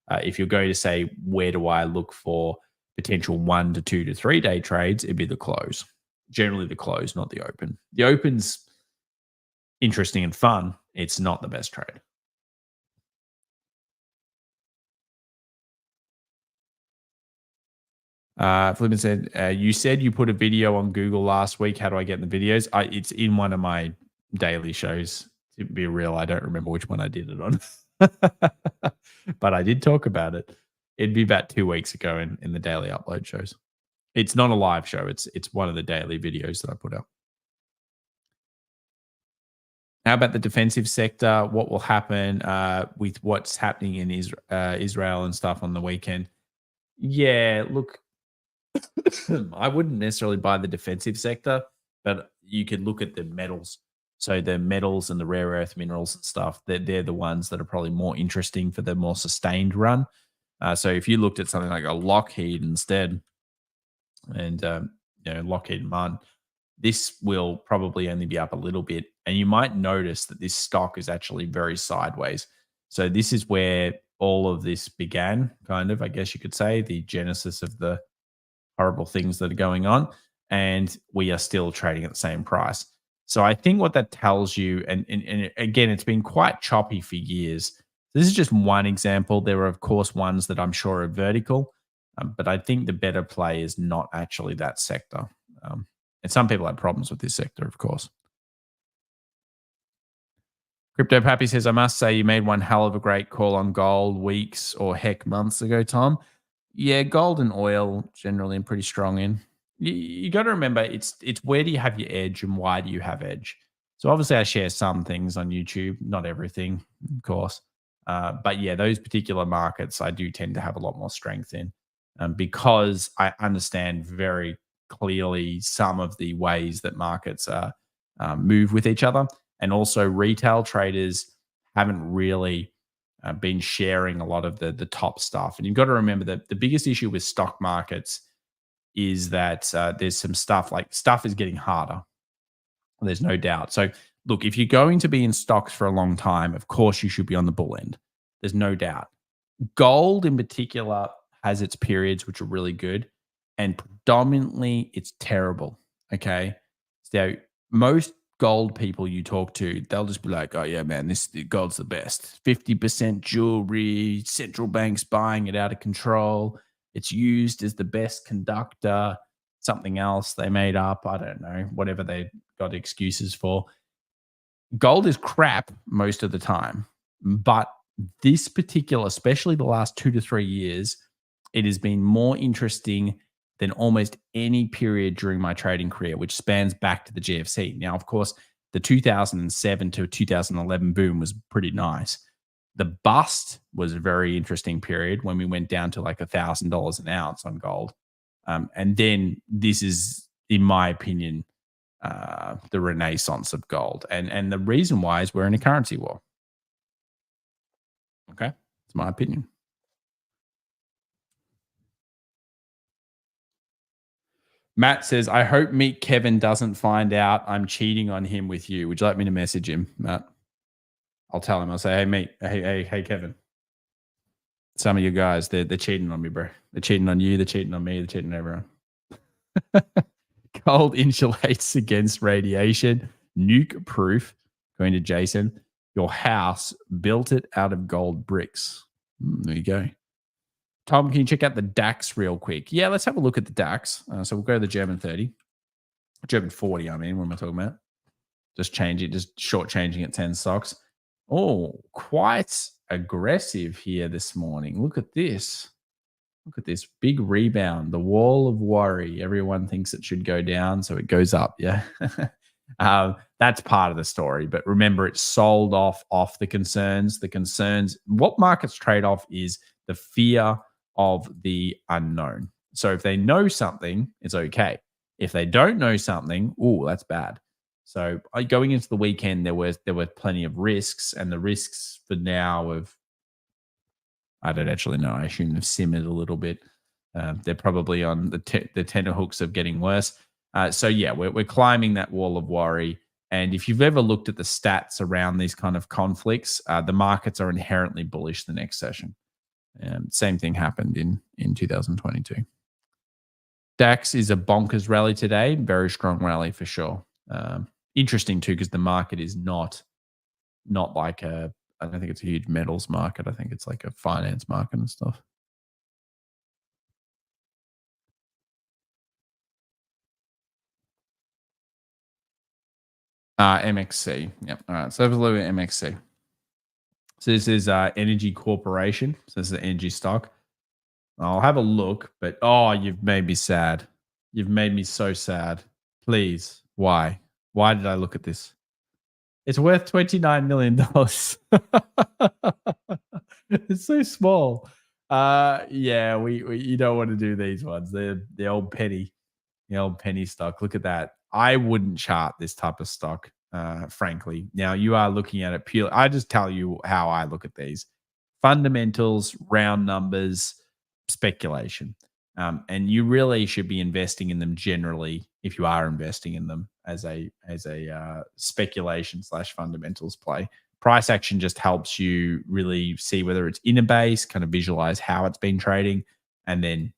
If you're going to say, where do I look for potential 1 to 2 to 3 day trades, it'd be the close. Generally the close, not the open. The open's interesting and fun. It's not the best trade. Flippin said, you said you put a video on Google last week. How do I get the videos? It's in one of my daily shows. To be real, I don't remember which one I did it on. But I did talk about it. It'd be about 2 weeks ago in the daily upload shows. It's not a live show. It's one of the daily videos that I put out. How about the defensive sector? What will happen with what's happening in Israel and stuff on the weekend? Yeah, look, I wouldn't necessarily buy the defensive sector, but you could look at the metals. So the metals and the rare earth minerals and stuff, they're the ones that are probably more interesting for the more sustained run. So if you looked at something like a Lockheed instead, and Lockheed Martin, this will probably only be up a little bit, and you might notice that this stock is actually very sideways. So this is where all of this began, kind of, I guess you could say, the genesis of the horrible things that are going on, and we are still trading at the same price. So I think what that tells you, and again, it's been quite choppy for years. This is just one example. There are, of course, ones that I'm sure are vertical, but I think the better play is not actually that sector. And some people have problems with this sector, of course. Crypto Pappy says, I must say you made one hell of a great call on gold weeks or heck months ago, Tom. Yeah, gold and oil generally I'm pretty strong in. You got to remember, it's where do you have your edge and why do you have edge? So obviously I share some things on YouTube, not everything, of course. But yeah, those particular markets I do tend to have a lot more strength in, because I understand very clearly some of the ways that markets move with each other. And also retail traders haven't really been sharing a lot of the top stuff. And you've got to remember that the biggest issue with stock markets is that there's some stuff is getting harder. There's no doubt. So look, if you're going to be in stocks for a long time, of course you should be on the bull end. There's no doubt. Gold in particular has its periods which are really good, and predominantly it's terrible. Okay. So most gold people you talk to, they'll just be like, oh yeah, man, this gold's the best. 50% jewelry, central banks buying it out of control. It's used as the best conductor, something else they made up. I don't know, whatever they got excuses for. Gold is crap most of the time, but this particular, especially the last 2 to 3 years, it has been more interesting than almost any period during my trading career, which spans back to the GFC. Now, of course, the 2007 to 2011 boom was pretty nice. The bust was a very interesting period when we went down to like $1,000 an ounce on gold. And then this is, in my opinion, the renaissance of gold. And the reason why is we're in a currency war. Okay, it's my opinion. Matt says, I hope Meet Kevin doesn't find out I'm cheating on him with you. Would you like me to message him, Matt? I'll tell him. I'll say, hey, mate, hey, Kevin. Some of you guys, they're cheating on me, bro. They're cheating on you. They're cheating on me. They're cheating on everyone. Gold insulates against radiation. Nuke proof. Going to Jason. Your house built it out of gold bricks. There you go. Tom, can you check out the DAX real quick? Yeah, let's have a look at the DAX. So we'll go to the German 30. German 40, I mean, what am I talking about? Just shortchanging at 10 stocks. Oh, quite aggressive here this morning. Look at this. Look at this big rebound. The wall of worry. Everyone thinks it should go down, so it goes up. Yeah. That's part of the story. But remember, it's sold off the concerns. The concerns, what markets trade off is the fear of the unknown. So if they know something, it's okay. If they don't know something, oh, that's bad. So going into the weekend, there were plenty of risks, and the risks for now I don't actually know. I assume they've simmered a little bit. They're probably on the tenterhooks of getting worse. So yeah, we're climbing that wall of worry. And if you've ever looked at the stats around these kind of conflicts, the markets are inherently bullish the next session. Same thing happened in 2022. DAX is a bonkers rally today. Very strong rally for sure. Interesting too, because the market is not like I don't think it's a huge metals market. I think it's like a finance market and stuff. MXC. Yep. All right. So let's look at MXC. So this is Energy Corporation. So this is an energy stock. I'll have a look, but oh, you've made me sad. You've made me so sad. Please. Why? Why did I look at this? It's worth $29 million. It's so small. Yeah, we you don't want to do these ones. They're the old penny stock. Look at that. I wouldn't chart this type of stock, frankly. Now you are looking at it purely. I just tell you how I look at these fundamentals, round numbers, speculation. And you really should be investing in them generally if you are investing in them as a speculation / fundamentals play. Price action just helps you really see whether it's in a base, kind of visualize how it's been trading, and then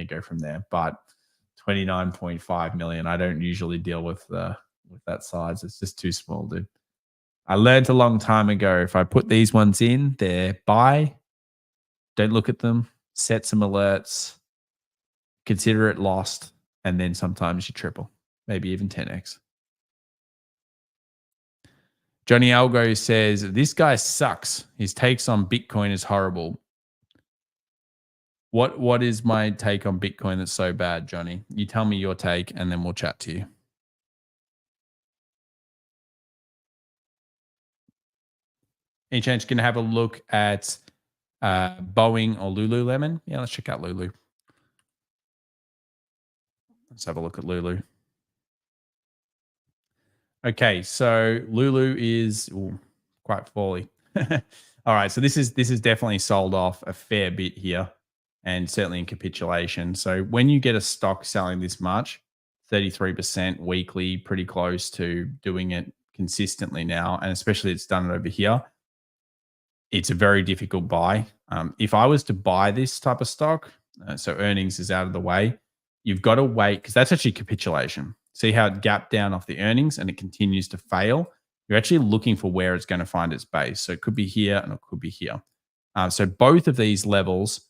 go from there. But 29.5 million, I don't usually deal with that size. It's just too small, dude. I learned a long time ago, if I put these ones in, they're buy, don't look at them, set some alerts, consider it lost, and then sometimes you triple, maybe even 10x. Johnny Algo says, this guy sucks. His takes on Bitcoin is horrible. What is my take on Bitcoin that's so bad, Johnny? You tell me your take, and then we'll chat to you. Any chance you can have a look at Boeing or Lululemon? Yeah, let's check out Lulu. Let's have a look at Lulu. Okay, so Lulu is quite folly. All right, so this is definitely sold off a fair bit here, and certainly in capitulation. So when you get a stock selling this much, 33% weekly, pretty close to doing it consistently now, and especially it's done it over here, it's a very difficult buy. If I was to buy this type of stock, so earnings is out of the way, you've got to wait because that's actually capitulation. See how it gapped down off the earnings and it continues to fail? You're actually looking for where it's going to find its base. So it could be here and it could be here. So both of these levels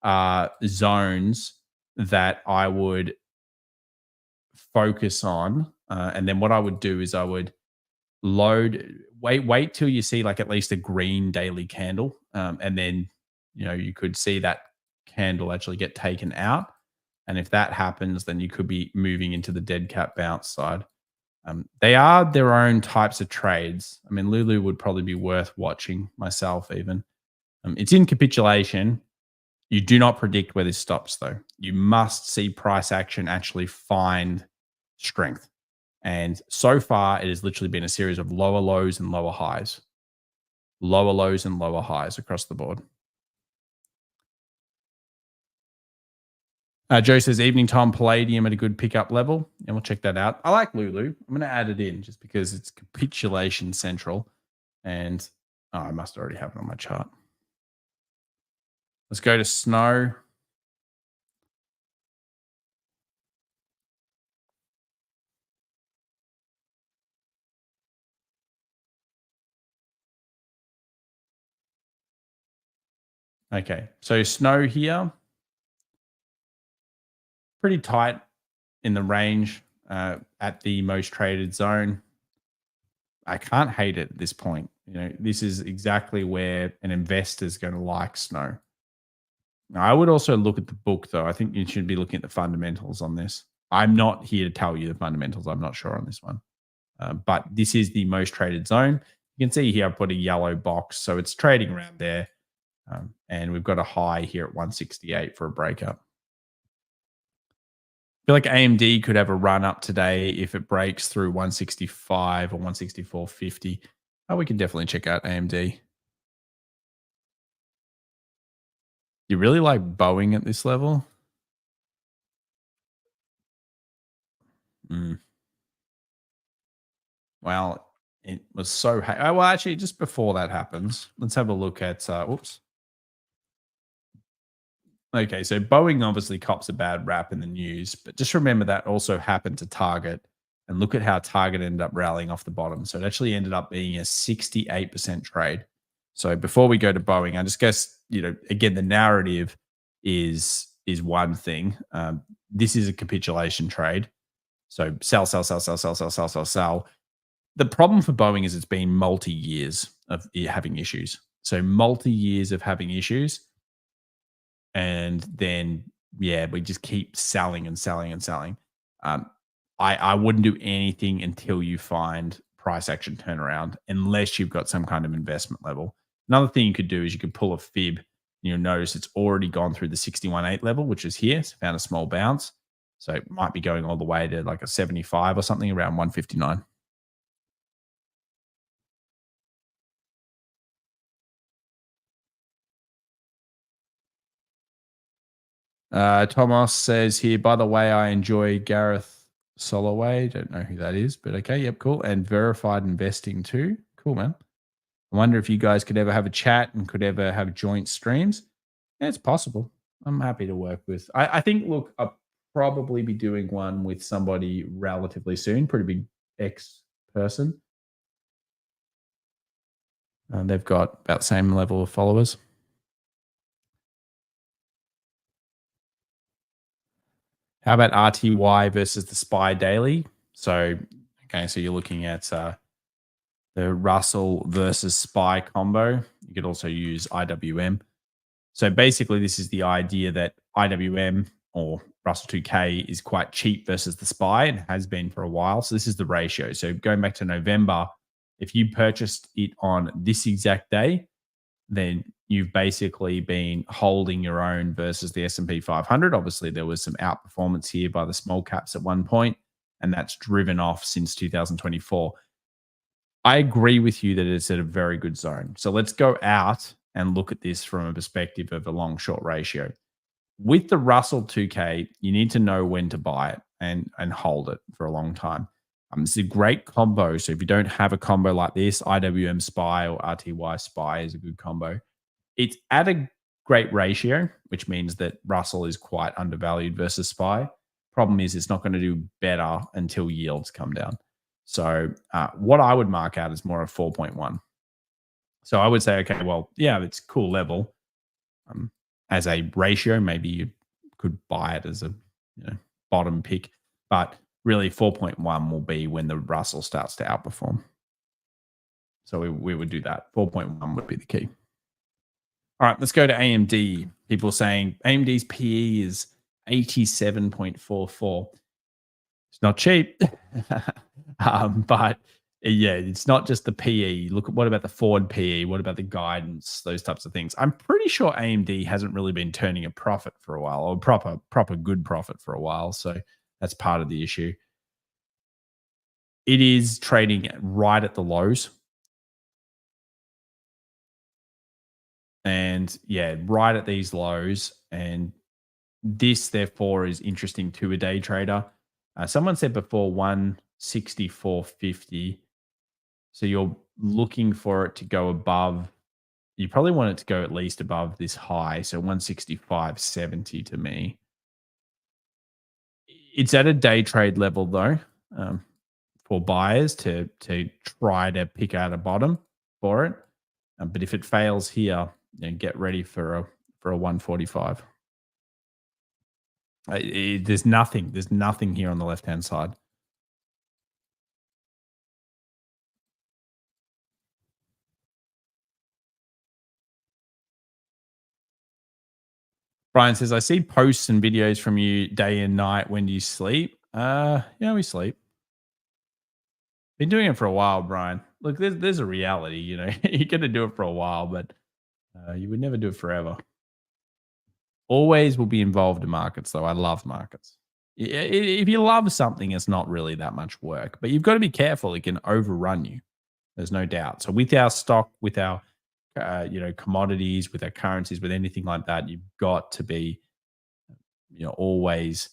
are zones that I would focus on. And then what I would do is I would wait till you see like at least a green daily candle. And then, you could see that candle actually get taken out. And if that happens, then you could be moving into the dead cat bounce side. They are their own types of trades. I mean, Lulu would probably be worth watching myself even. It's in capitulation. You do not predict where this stops, though. You must see price action actually find strength. And so far, it has literally been a series of lower lows and lower highs, lower lows and lower highs across the board. Joe says evening time palladium at a good pickup level, and we'll check that out. I like Lulu. I'm going to add it in just because it's capitulation central, and I must already have it on my chart. Let's go to snow. Okay, so snow here, pretty tight in the range at the most traded zone. I can't hate it at this point. This is exactly where an investor is going to like snow. Now, I would also look at the book, though. I think you should be looking at the fundamentals on this. I'm not here to tell you the fundamentals. I'm not sure on this one. But this is the most traded zone. You can see here I've put a yellow box. So it's trading around there. And we've got a high here at 168 for a breakup. I feel like AMD could have a run up today if it breaks through 165 or 164.50. We can definitely check out AMD. You really like Boeing at this level? Well, it was so well, actually, just before that happens, let's have a look at whoops. Okay, so Boeing obviously cops a bad rap in the news, but just remember that also happened to Target. And look at how Target ended up rallying off the bottom. So it actually ended up being a 68% trade. So before we go to Boeing, I just guess, again, the narrative is one thing. This is a capitulation trade. So sell, sell, sell, sell, sell, sell, sell, sell, sell. The problem for Boeing is it's been multi-years of having issues. So multi-years of having issues. And then, we just keep selling and selling and selling. I wouldn't do anything until you find price action turnaround, unless you've got some kind of investment level. Another thing you could do is you could pull a fib. You'll notice it's already gone through the 61.8 level, which is here. So found a small bounce. So it might be going all the way to like a 75 or something around 159. Thomas says here, by the way, I enjoy Gareth Soloway. Don't know who that is, but okay. Yep, cool. And verified investing too. Cool, man. I wonder if you guys could ever have a chat and could ever have joint streams. Yeah, it's possible. I'm happy to work with. I think, look, I'll probably be doing one with somebody relatively soon, pretty big X person. They've got about the same level of followers. How about RTY versus the SPY daily? So, okay, so you're looking at the Russell versus SPY combo. You could also use IWM. So basically, this is the idea that IWM or Russell 2K is quite cheap versus the SPY and has been for a while. So this is the ratio. So going back to November, if you purchased it on this exact day, then you've basically been holding your own versus the S&P 500. Obviously, there was some outperformance here by the small caps at one point, and that's driven off since 2024. I agree with you that it's at a very good zone. So let's go out and look at this from a perspective of a long-short ratio. With the Russell 2K, you need to know when to buy it and hold it for a long time. It's a great combo. So if you don't have a combo like this, IWM SPY or RTY SPY is a good combo. It's at a great ratio, which means that Russell is quite undervalued versus SPY. Problem is, it's not going to do better until yields come down. So what I would mark out is more of 4.1. So I would say, okay, well, yeah, it's a cool level. As a ratio, maybe you could buy it as a bottom pick, but really 4.1 will be when the Russell starts to outperform. So we would do that. 4.1 would be the key. All right, let's go to AMD. People saying AMD's PE is 87.44. It's not cheap, but yeah, it's not just the PE. Look at what about the forward PE? What about the guidance? Those types of things. I'm pretty sure AMD hasn't really been turning a profit for a while, or proper good profit for a while. So that's part of the issue. It is trading right at the lows. And yeah, right at these lows. And this, therefore, is interesting to a day trader. Someone said before 164.50. So you're looking for it to go above. You probably want it to go at least above this high. So 165.70 to me. It's at a day trade level though, for buyers to try to pick out a bottom for it. But if it fails here, then get ready for a 145. There's nothing. There's nothing here on the left hand side. Brian says, I see posts and videos from you day and night. When do you sleep? Yeah, we sleep. Been doing it for a while, Brian. Look, there's a reality, you're going to do it for a while, but you would never do it forever. Always will be involved in markets, though. I love markets. If you love something, it's not really that much work, but you've got to be careful. It can overrun you. There's no doubt. So with our stock, with our commodities, with our currencies, with anything like that, you've got to be always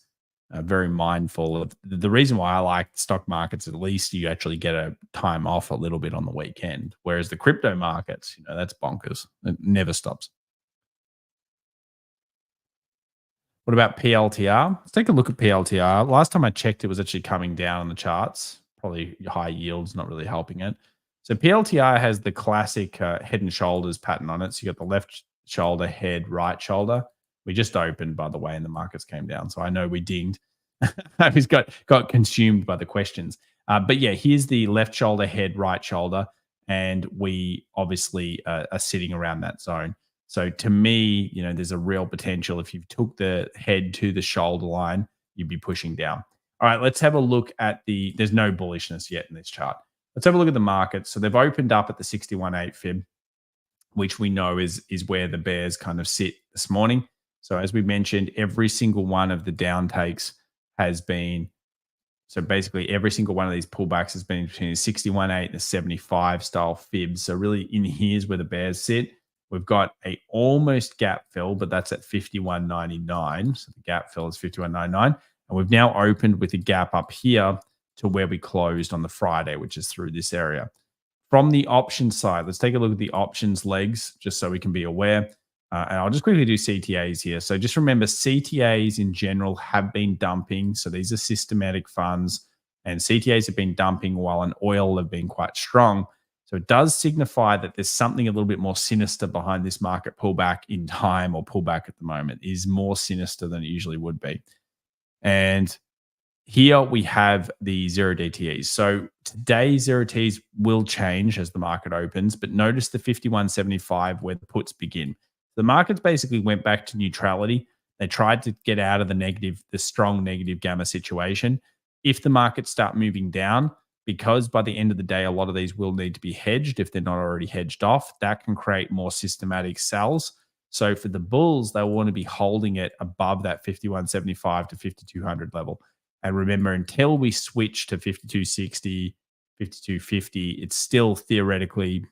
very mindful of the reason why I like stock markets. At least you actually get a time off a little bit on the weekend, whereas the crypto markets, that's bonkers. It never stops. What about PLTR? Let's take a look at PLTR. Last time I checked, it was actually coming down on the charts. Probably high yields not really helping it. So PLTR has the classic head and shoulders pattern on it. So you got the left shoulder, head, right shoulder. We just opened, by the way, and the markets came down. So I know we dinged. I just got consumed by the questions. But yeah, here's the left shoulder, head, right shoulder. And we obviously are sitting around that zone. So to me, there's a real potential. If you took the head to the shoulder line, you'd be pushing down. All right, let's have a look at there's no bullishness yet in this chart. Let's have a look at the market. So they've opened up at the 61.8 fib, which we know is where the bears kind of sit this morning. So as we mentioned, every single one of the down takes has been, so basically every single one of these pullbacks has been between the 61.8 and the 75 style fibs. So really in here's where the bears sit. We've got a almost gap fill, but that's at 51.99. So the gap fill is 51.99. And we've now opened with a gap up here to where we closed on the Friday, which is through this area. From the option side, let's take a look at the options legs, just so we can be aware. And I'll just quickly do CTAs here. So just remember, CTAs in general have been dumping. So these are systematic funds, and CTAs have been dumping while an oil have been quite strong. So it does signify that there's something a little bit more sinister behind this market pullback in time, or pullback at the moment is more sinister than it usually would be. And here we have the 0DTEs. So today 0Ts will change as the market opens, but notice the 51.75 where the puts begin. The markets basically went back to neutrality. They tried to get out of the strong negative gamma situation. If the markets start moving down, because by the end of the day, a lot of these will need to be hedged if they're not already hedged off, that can create more systematic sells. So for the bulls, they'll want to be holding it above that 51.75 to 5200 level. And remember, until we switch to 52.60, 52.50, it's still theoretically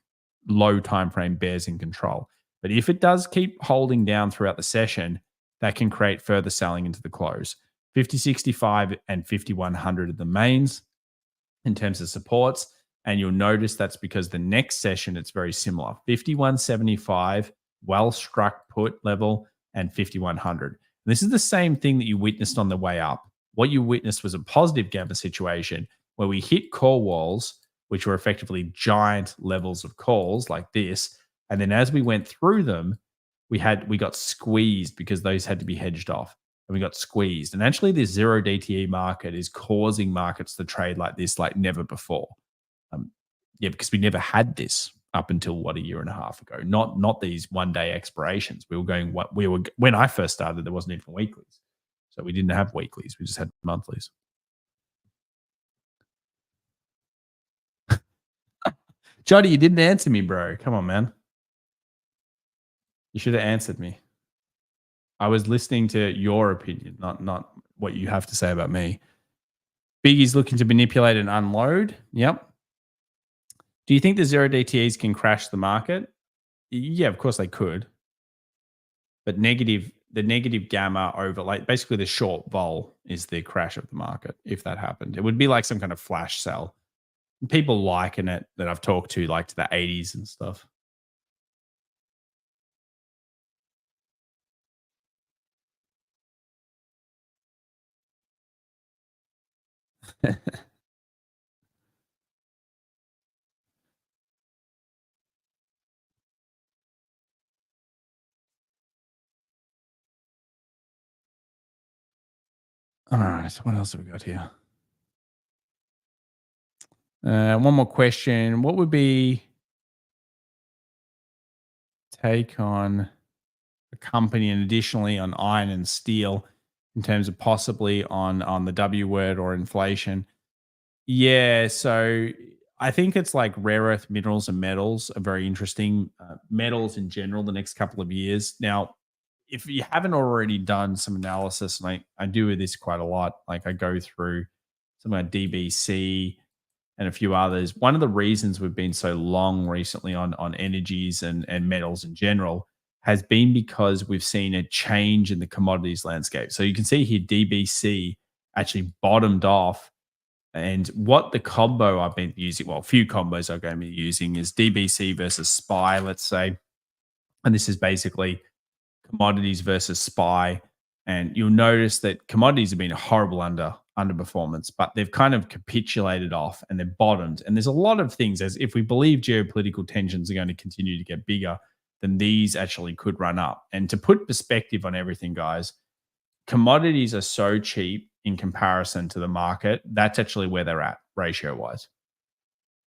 low time frame bears in control. But if it does keep holding down throughout the session, that can create further selling into the close. 50.65 and 5100 are the mains in terms of supports. And you'll notice that's because the next session, it's very similar. 51.75, well struck put level, and 5100. And this is the same thing that you witnessed on the way up. What you witnessed was a positive gamma situation where we hit call walls, which were effectively giant levels of calls like this. And then as we went through them, we got squeezed because those had to be hedged off. And we got squeezed. And actually, this 0DTE market is causing markets to trade like this like never before. Because we never had this up until a year and a half ago. Not these one-day expirations. When I first started, there wasn't even weeklies. So we didn't have weeklies. We just had monthlies. Johnny, you didn't answer me, bro. Come on, man. You should have answered me. I was listening to your opinion, not what you have to say about me. Biggie's looking to manipulate and unload. Yep. Do you think the zero DTEs can crash the market? Yeah, of course they could. But the negative gamma over, like, basically the short vol is the crash of the market if that happened. It would be like some kind of flash sell. People liken it that I've talked to, like, to the 80s and stuff. All right. What else have we got here? One more question. What would be take on a company and additionally on iron and steel in terms of possibly on the W word or inflation? Yeah, so I think it's like rare earth minerals and metals are very interesting. Metals in general, the next couple of years. Now, if you haven't already done some analysis, and I do this quite a lot, like I go through some like DBC and a few others. One of the reasons we've been so long recently on energies and metals in general has been because we've seen a change in the commodities landscape. So you can see here DBC actually bottomed off, and what the combo I've been using, well, a few combos I'm going to be using is DBC versus SPY, let's say. And this is basically commodities versus SPY. And you'll notice that commodities have been a horrible underperformance, but they've kind of capitulated off and they've bottomed. And there's a lot of things, as if we believe geopolitical tensions are going to continue to get bigger, then these actually could run up. And to put perspective on everything, guys, commodities are so cheap in comparison to the market. That's actually where they're at ratio wise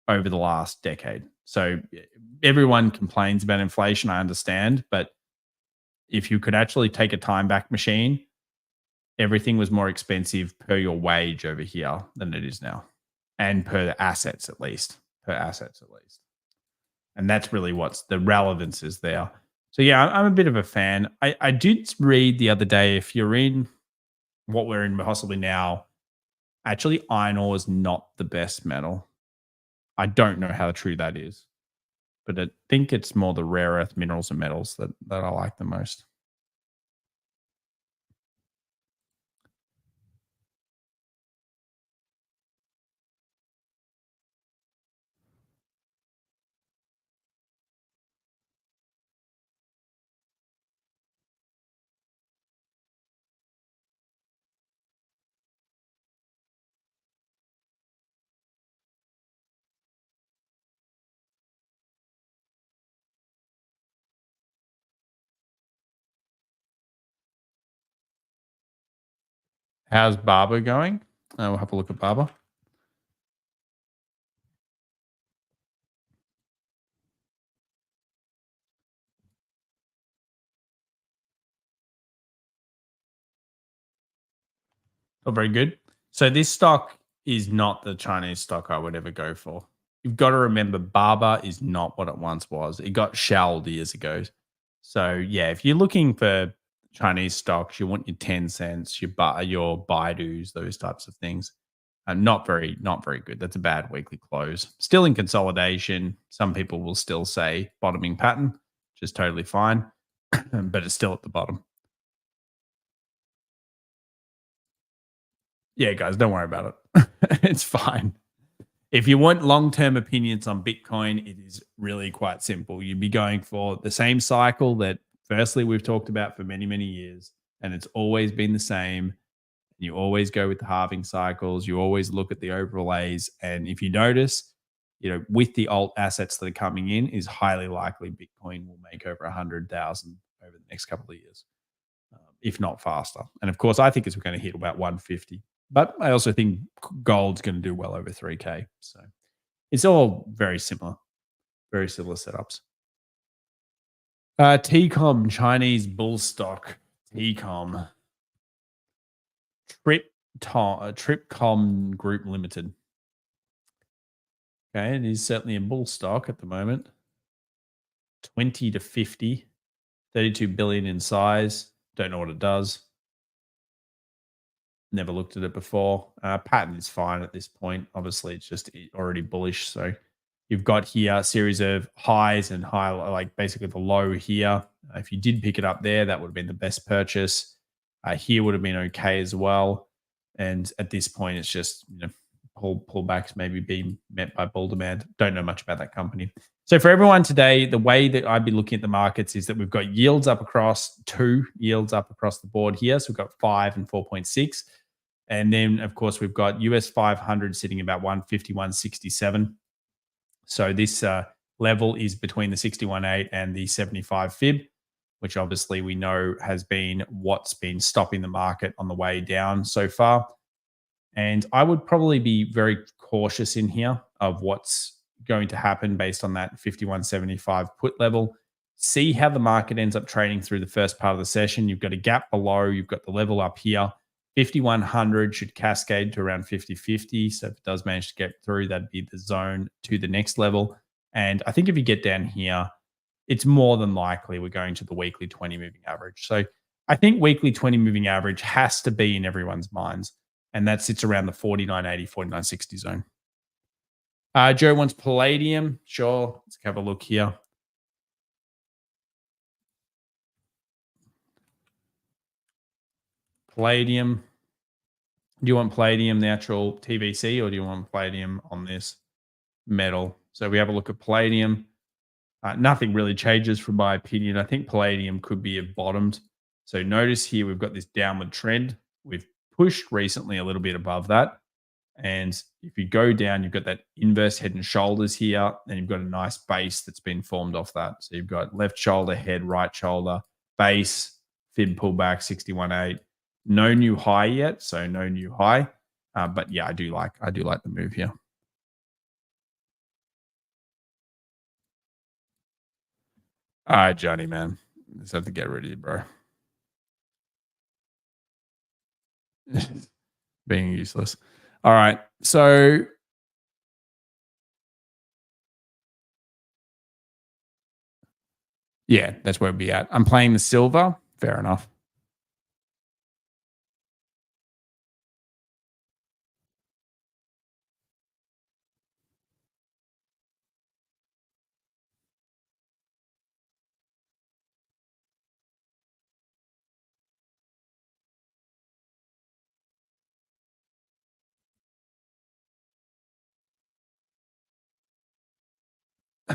over the last decade. So everyone complains about inflation. I understand, but if you could actually take a time back machine, everything was more expensive per your wage over here than it is now, and per assets at least, and that's really what's the relevance is there. So yeah, I'm a bit of a fan. I did read the other day, if you're in what we're in possibly now, actually iron ore is not the best metal. I don't know how true that is, but I think it's more the rare earth minerals and metals that I like the most. How's Barber going? We'll have a look at Barber. Oh, very good. So this stock is not the Chinese stock I would ever go for. You've got to remember, Barber is not what it once was. It got shelled years ago. So yeah, if you're looking for Chinese stocks, you want your Tencents, your Baidu's, those types of things. Not very good. That's a bad weekly close. Still in consolidation. Some people will still say bottoming pattern, which is totally fine, but it's still at the bottom. Yeah, guys, don't worry about it. It's fine. If you want long-term opinions on Bitcoin, it is really quite simple. You'd be going for the same cycle that firstly we've talked about for many, many years, and it's always been the same. You always go with the halving cycles. You always look at the overlays, and if you notice, with the alt assets that are coming in, is highly likely Bitcoin will make over 100,000 over the next couple of years, if not faster. And of course, I think it's going to hit about 150. But I also think gold's going to do well over 3K. So it's all very similar setups. TCOM, Chinese bull stock. TCOM. Tripcom Group Limited. Okay, it is certainly a bull stock at the moment. 20 to 50, 32 billion in size. Don't know what it does. Never looked at it before. Pattern is fine at this point. Obviously, it's just already bullish. So you've got here a series of highs and high, like basically the low here. If you did pick it up there, that would have been the best purchase. Here would have been okay as well. And at this point, it's just pullbacks maybe being met by bull demand. Don't know much about that company. So for everyone today, the way that I'd be looking at the markets is that we've got yields up across two yields up across the board here. So we've got 5 and 4.6. And then, of course, we've got US 500 sitting about 150, 167. So this level is between the 61.8 and the 75 fib, which obviously we know has been what's been stopping the market on the way down so far. And I would probably be very cautious in here of what's going to happen based on that 51.75 put level. See how the market ends up trading through the first part of the session. You've got a gap below, you've got the level up here. 5100 should cascade to around 50.50. So if it does manage to get through, that'd be the zone to the next level. And I think if you get down here, it's more than likely we're going to the weekly 20 moving average. So I think weekly 20 moving average has to be in everyone's minds. And that sits around the 49.80, 49.60 zone. Joe wants palladium. Sure. Let's have a look here. Palladium. Do you want palladium, the actual TVC, or do you want palladium on this metal? So we have a look at palladium. Nothing really changes from my opinion. I think palladium could be have bottomed. So notice here we've got this downward trend. We've pushed recently a little bit above that. And if you go down, you've got that inverse head and shoulders here, and you've got a nice base that's been formed off that. So you've got left shoulder, head, right shoulder, base, fib pullback, 61.8. No new high yet, so no new high. But yeah, I do like the move here. All right, Johnny, man. Just have to get rid of you, bro. Being useless. All right. So yeah, that's where we'll be at. I'm playing the silver. Fair enough.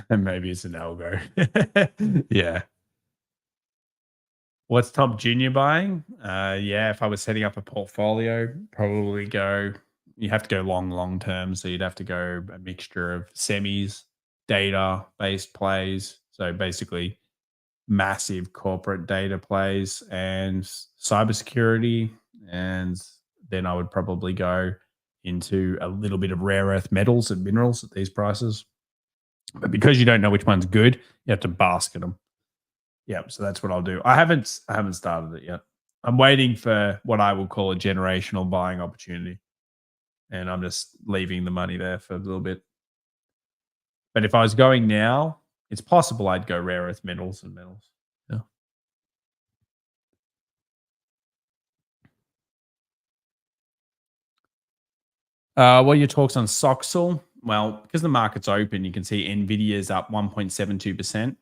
And maybe it's an algo. Yeah. What's top junior buying? Yeah, if I was setting up a portfolio, probably you have to go long term. So you'd have to go a mixture of semis, data based plays. So basically massive corporate data plays and cybersecurity. And then I would probably go into a little bit of rare earth metals and minerals at these prices. But because you don't know which one's good, you have to basket them. Yeah, so that's what I'll do. I haven't started it yet. I'm waiting for what I will call a generational buying opportunity, and I'm just leaving the money there for a little bit. But if I was going now, it's possible I'd go rare earth metals and metals. Yeah. What are your talks on Soxel? Well, because the market's open, you can see NVIDIA is up 1.72%.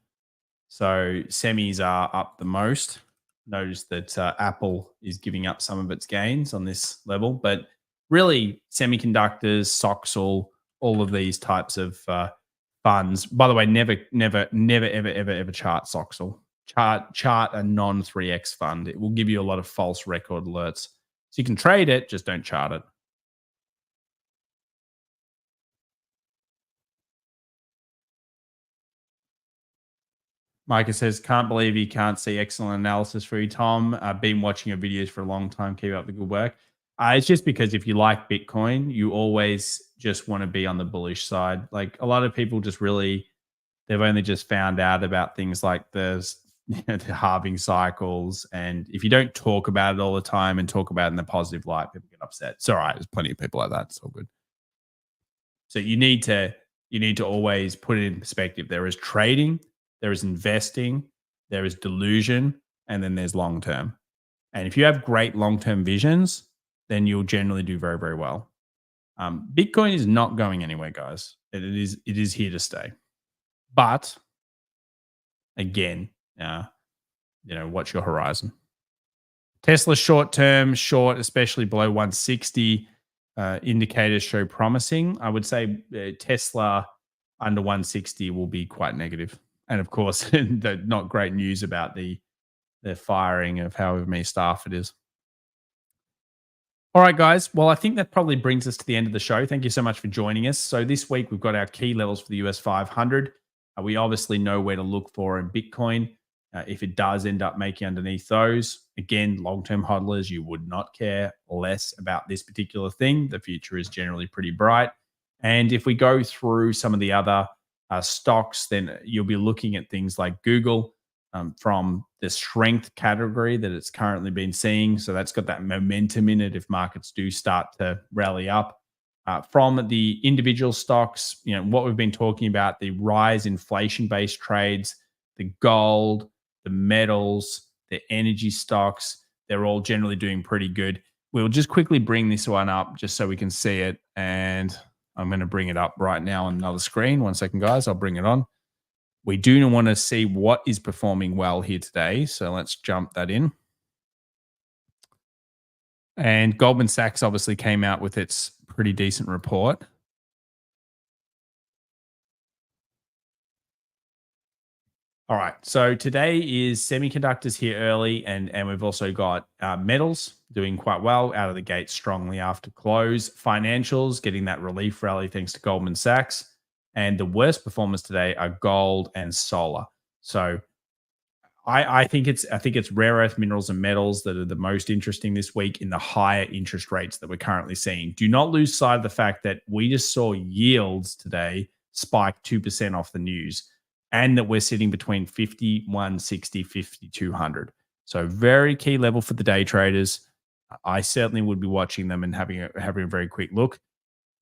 So semis are up the most. Notice that Apple is giving up some of its gains on this level, but really semiconductors, Soxel, all of these types of funds. By the way, never, ever chart Soxel. Chart a non 3x fund. It will give you a lot of false record alerts. So you can trade it, just don't chart it. Micah says, can't believe you can't see excellent analysis for you, Tom. I've been watching your videos for a long time. Keep up the good work. It's just because if you like Bitcoin, you always just want to be on the bullish side. Like a lot of people they've only just found out about things like the halving cycles. And if you don't talk about it all the time and talk about it in the positive light, people get upset. It's all right. There's plenty of people like that. It's all good. So you need to always put it in perspective. There is trading, there is investing, there is delusion, and then there's long term. And if you have great long term visions, then you'll generally do very, very well. Bitcoin is not going anywhere, guys. It is here to stay. But again, uh, watch your horizon. Tesla short term, short, especially below 160. Indicators show promising. I would say Tesla under 160 will be quite negative. And of course, the not great news about the firing of however many staff it is. All right, guys. Well, I think that probably brings us to the end of the show. Thank you so much for joining us. So this week we've got our key levels for the US 500. We obviously know where to look for in Bitcoin. If it does end up making underneath those, again, long-term hodlers, you would not care less about this particular thing. The future is generally pretty bright. And if we go through some of the other stocks, then you'll be looking at things like Google from the strength category that it's currently been seeing. So that's got that momentum in it if markets do start to rally up. From the individual stocks, what we've been talking about, the rise inflation-based trades, the gold, the metals, the energy stocks, they're all generally doing pretty good. We'll just quickly bring this one up just so we can see it. And I'm going to bring it up right now on another screen. 1 second, guys. I'll bring it on. We do want to see what is performing well here today. So let's jump that in. And Goldman Sachs obviously came out with its pretty decent report. All right. So today is semiconductors here early, and we've also got metals doing quite well out of the gate strongly after close. Financials getting that relief rally thanks to Goldman Sachs. And the worst performers today are gold and solar. So I think it's rare earth minerals and metals that are the most interesting this week in the higher interest rates that we're currently seeing. Do not lose sight of the fact that we just saw yields today spike 2% off the news, and that we're sitting between 5160, 5200. So very key level for the day traders. I certainly would be watching them and having a very quick look,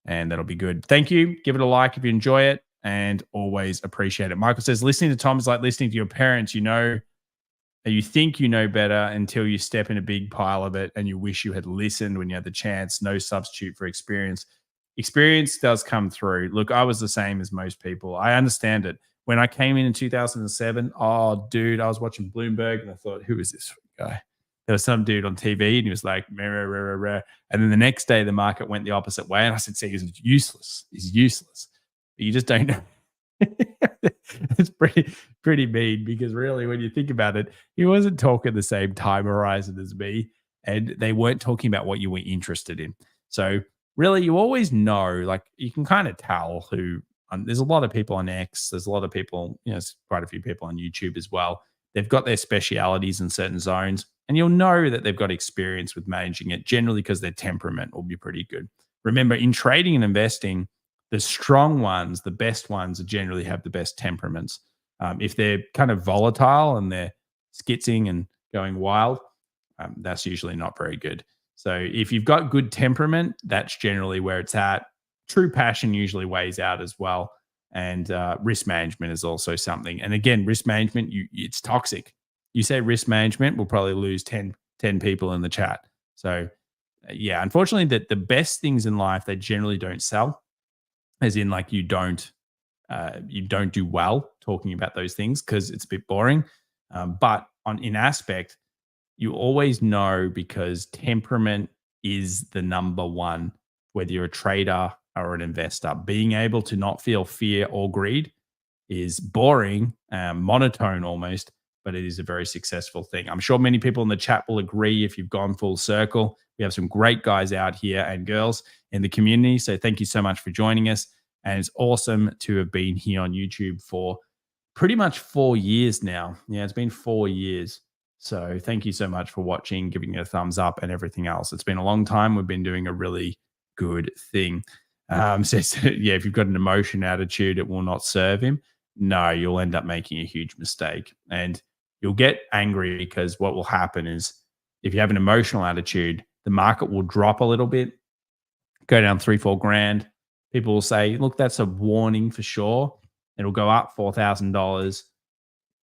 and that'll be good. Thank you. Give it a like if you enjoy it, and always appreciate it. Michael says, listening to Tom is like listening to your parents. You think you know better until you step in a big pile of it and you wish you had listened when you had the chance. No substitute for experience. Experience does come through. Look, I was the same as most people. I understand it. When I came in 2007, oh, dude, I was watching Bloomberg and I thought, who is this guy? There was some dude on TV and he was like, meh, meh, meh, meh, meh. And then the next day, the market went the opposite way. And I said, see, he's useless. He's useless. But you just don't know. It's pretty mean, because really, when you think about it, he wasn't talking the same time horizon as me, and they weren't talking about what you were interested in. So really, you always know, like you can kind of tell who. There's a lot of people on X. There's a lot of people, there's quite a few people on YouTube as well. They've got their specialities in certain zones, and you'll know that they've got experience with managing it, generally because their temperament will be pretty good. Remember, in trading and investing, the strong ones, the best ones, generally have the best temperaments. If they're kind of volatile and they're skitzing and going wild, that's usually not very good. So if you've got good temperament, that's generally where it's at. True passion usually weighs out as well. And risk management is also something. And again, risk management, it's toxic. You say risk management, we'll probably lose 10 people in the chat. So yeah, unfortunately, the best things in life, they generally don't sell. As in, like, you don't do well talking about those things because it's a bit boring. But in aspect, you always know, because temperament is the number one, whether you're a trader or an investor. Being able to not feel fear or greed is boring, monotone almost, but it is a very successful thing. I'm sure many people in the chat will agree if you've gone full circle. We have some great guys out here and girls in the community. So thank you so much for joining us. And it's awesome to have been here on YouTube for pretty much 4 years now. Yeah, it's been 4 years. So thank you so much for watching, giving it a thumbs up and everything else. It's been a long time. We've been doing a really good thing. Yeah, if you've got an emotion attitude, it will not serve him. No, you'll end up making a huge mistake. And you'll get angry, because what will happen is, if you have an emotional attitude, the market will drop a little bit, go down 3-4 grand. People will say, look, that's a warning for sure. It'll go up $4,000.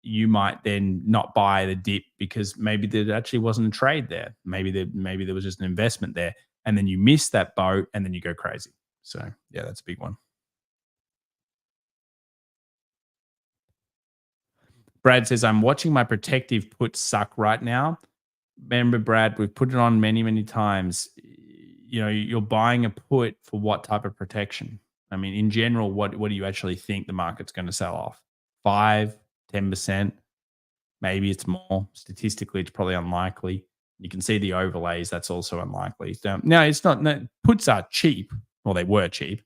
You might then not buy the dip because maybe there actually wasn't a trade there. Maybe there was just an investment there. and then you miss that boat and then you go crazy. So yeah, that's a big one. Brad says, I'm watching my protective put suck right now. Remember, Brad, we've put it on many, many times. You know, you're buying a put for what type of protection? I mean, in general, what do you actually think the market's going to sell off? 5, 10%? Maybe it's more. Statistically, it's probably unlikely. You can see the overlays. That's also unlikely. So, no, it's not. No, puts are cheap. Well, they were cheap.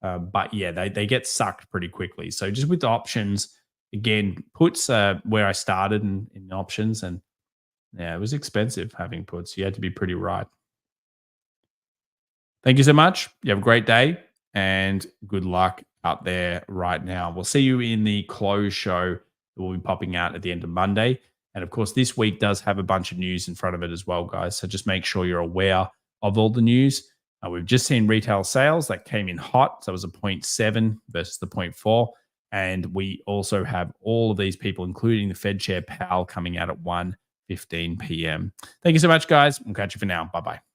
But yeah, they get sucked pretty quickly. So just with the options, again, puts where I started in options. And yeah, it was expensive having puts. You had to be pretty right. Thank you so much. You have a great day and good luck out there right now. We'll see you in the close show that will be popping out at the end of Monday. And of course, this week does have a bunch of news in front of it as well, guys. So just make sure you're aware of all the news. We've just seen retail sales that came in hot. So it was a 0.7 versus the 0.4. And we also have all of these people, including the Fed Chair Powell, coming out at 1:15 p.m. Thank you so much, guys. We'll catch you for now. Bye-bye.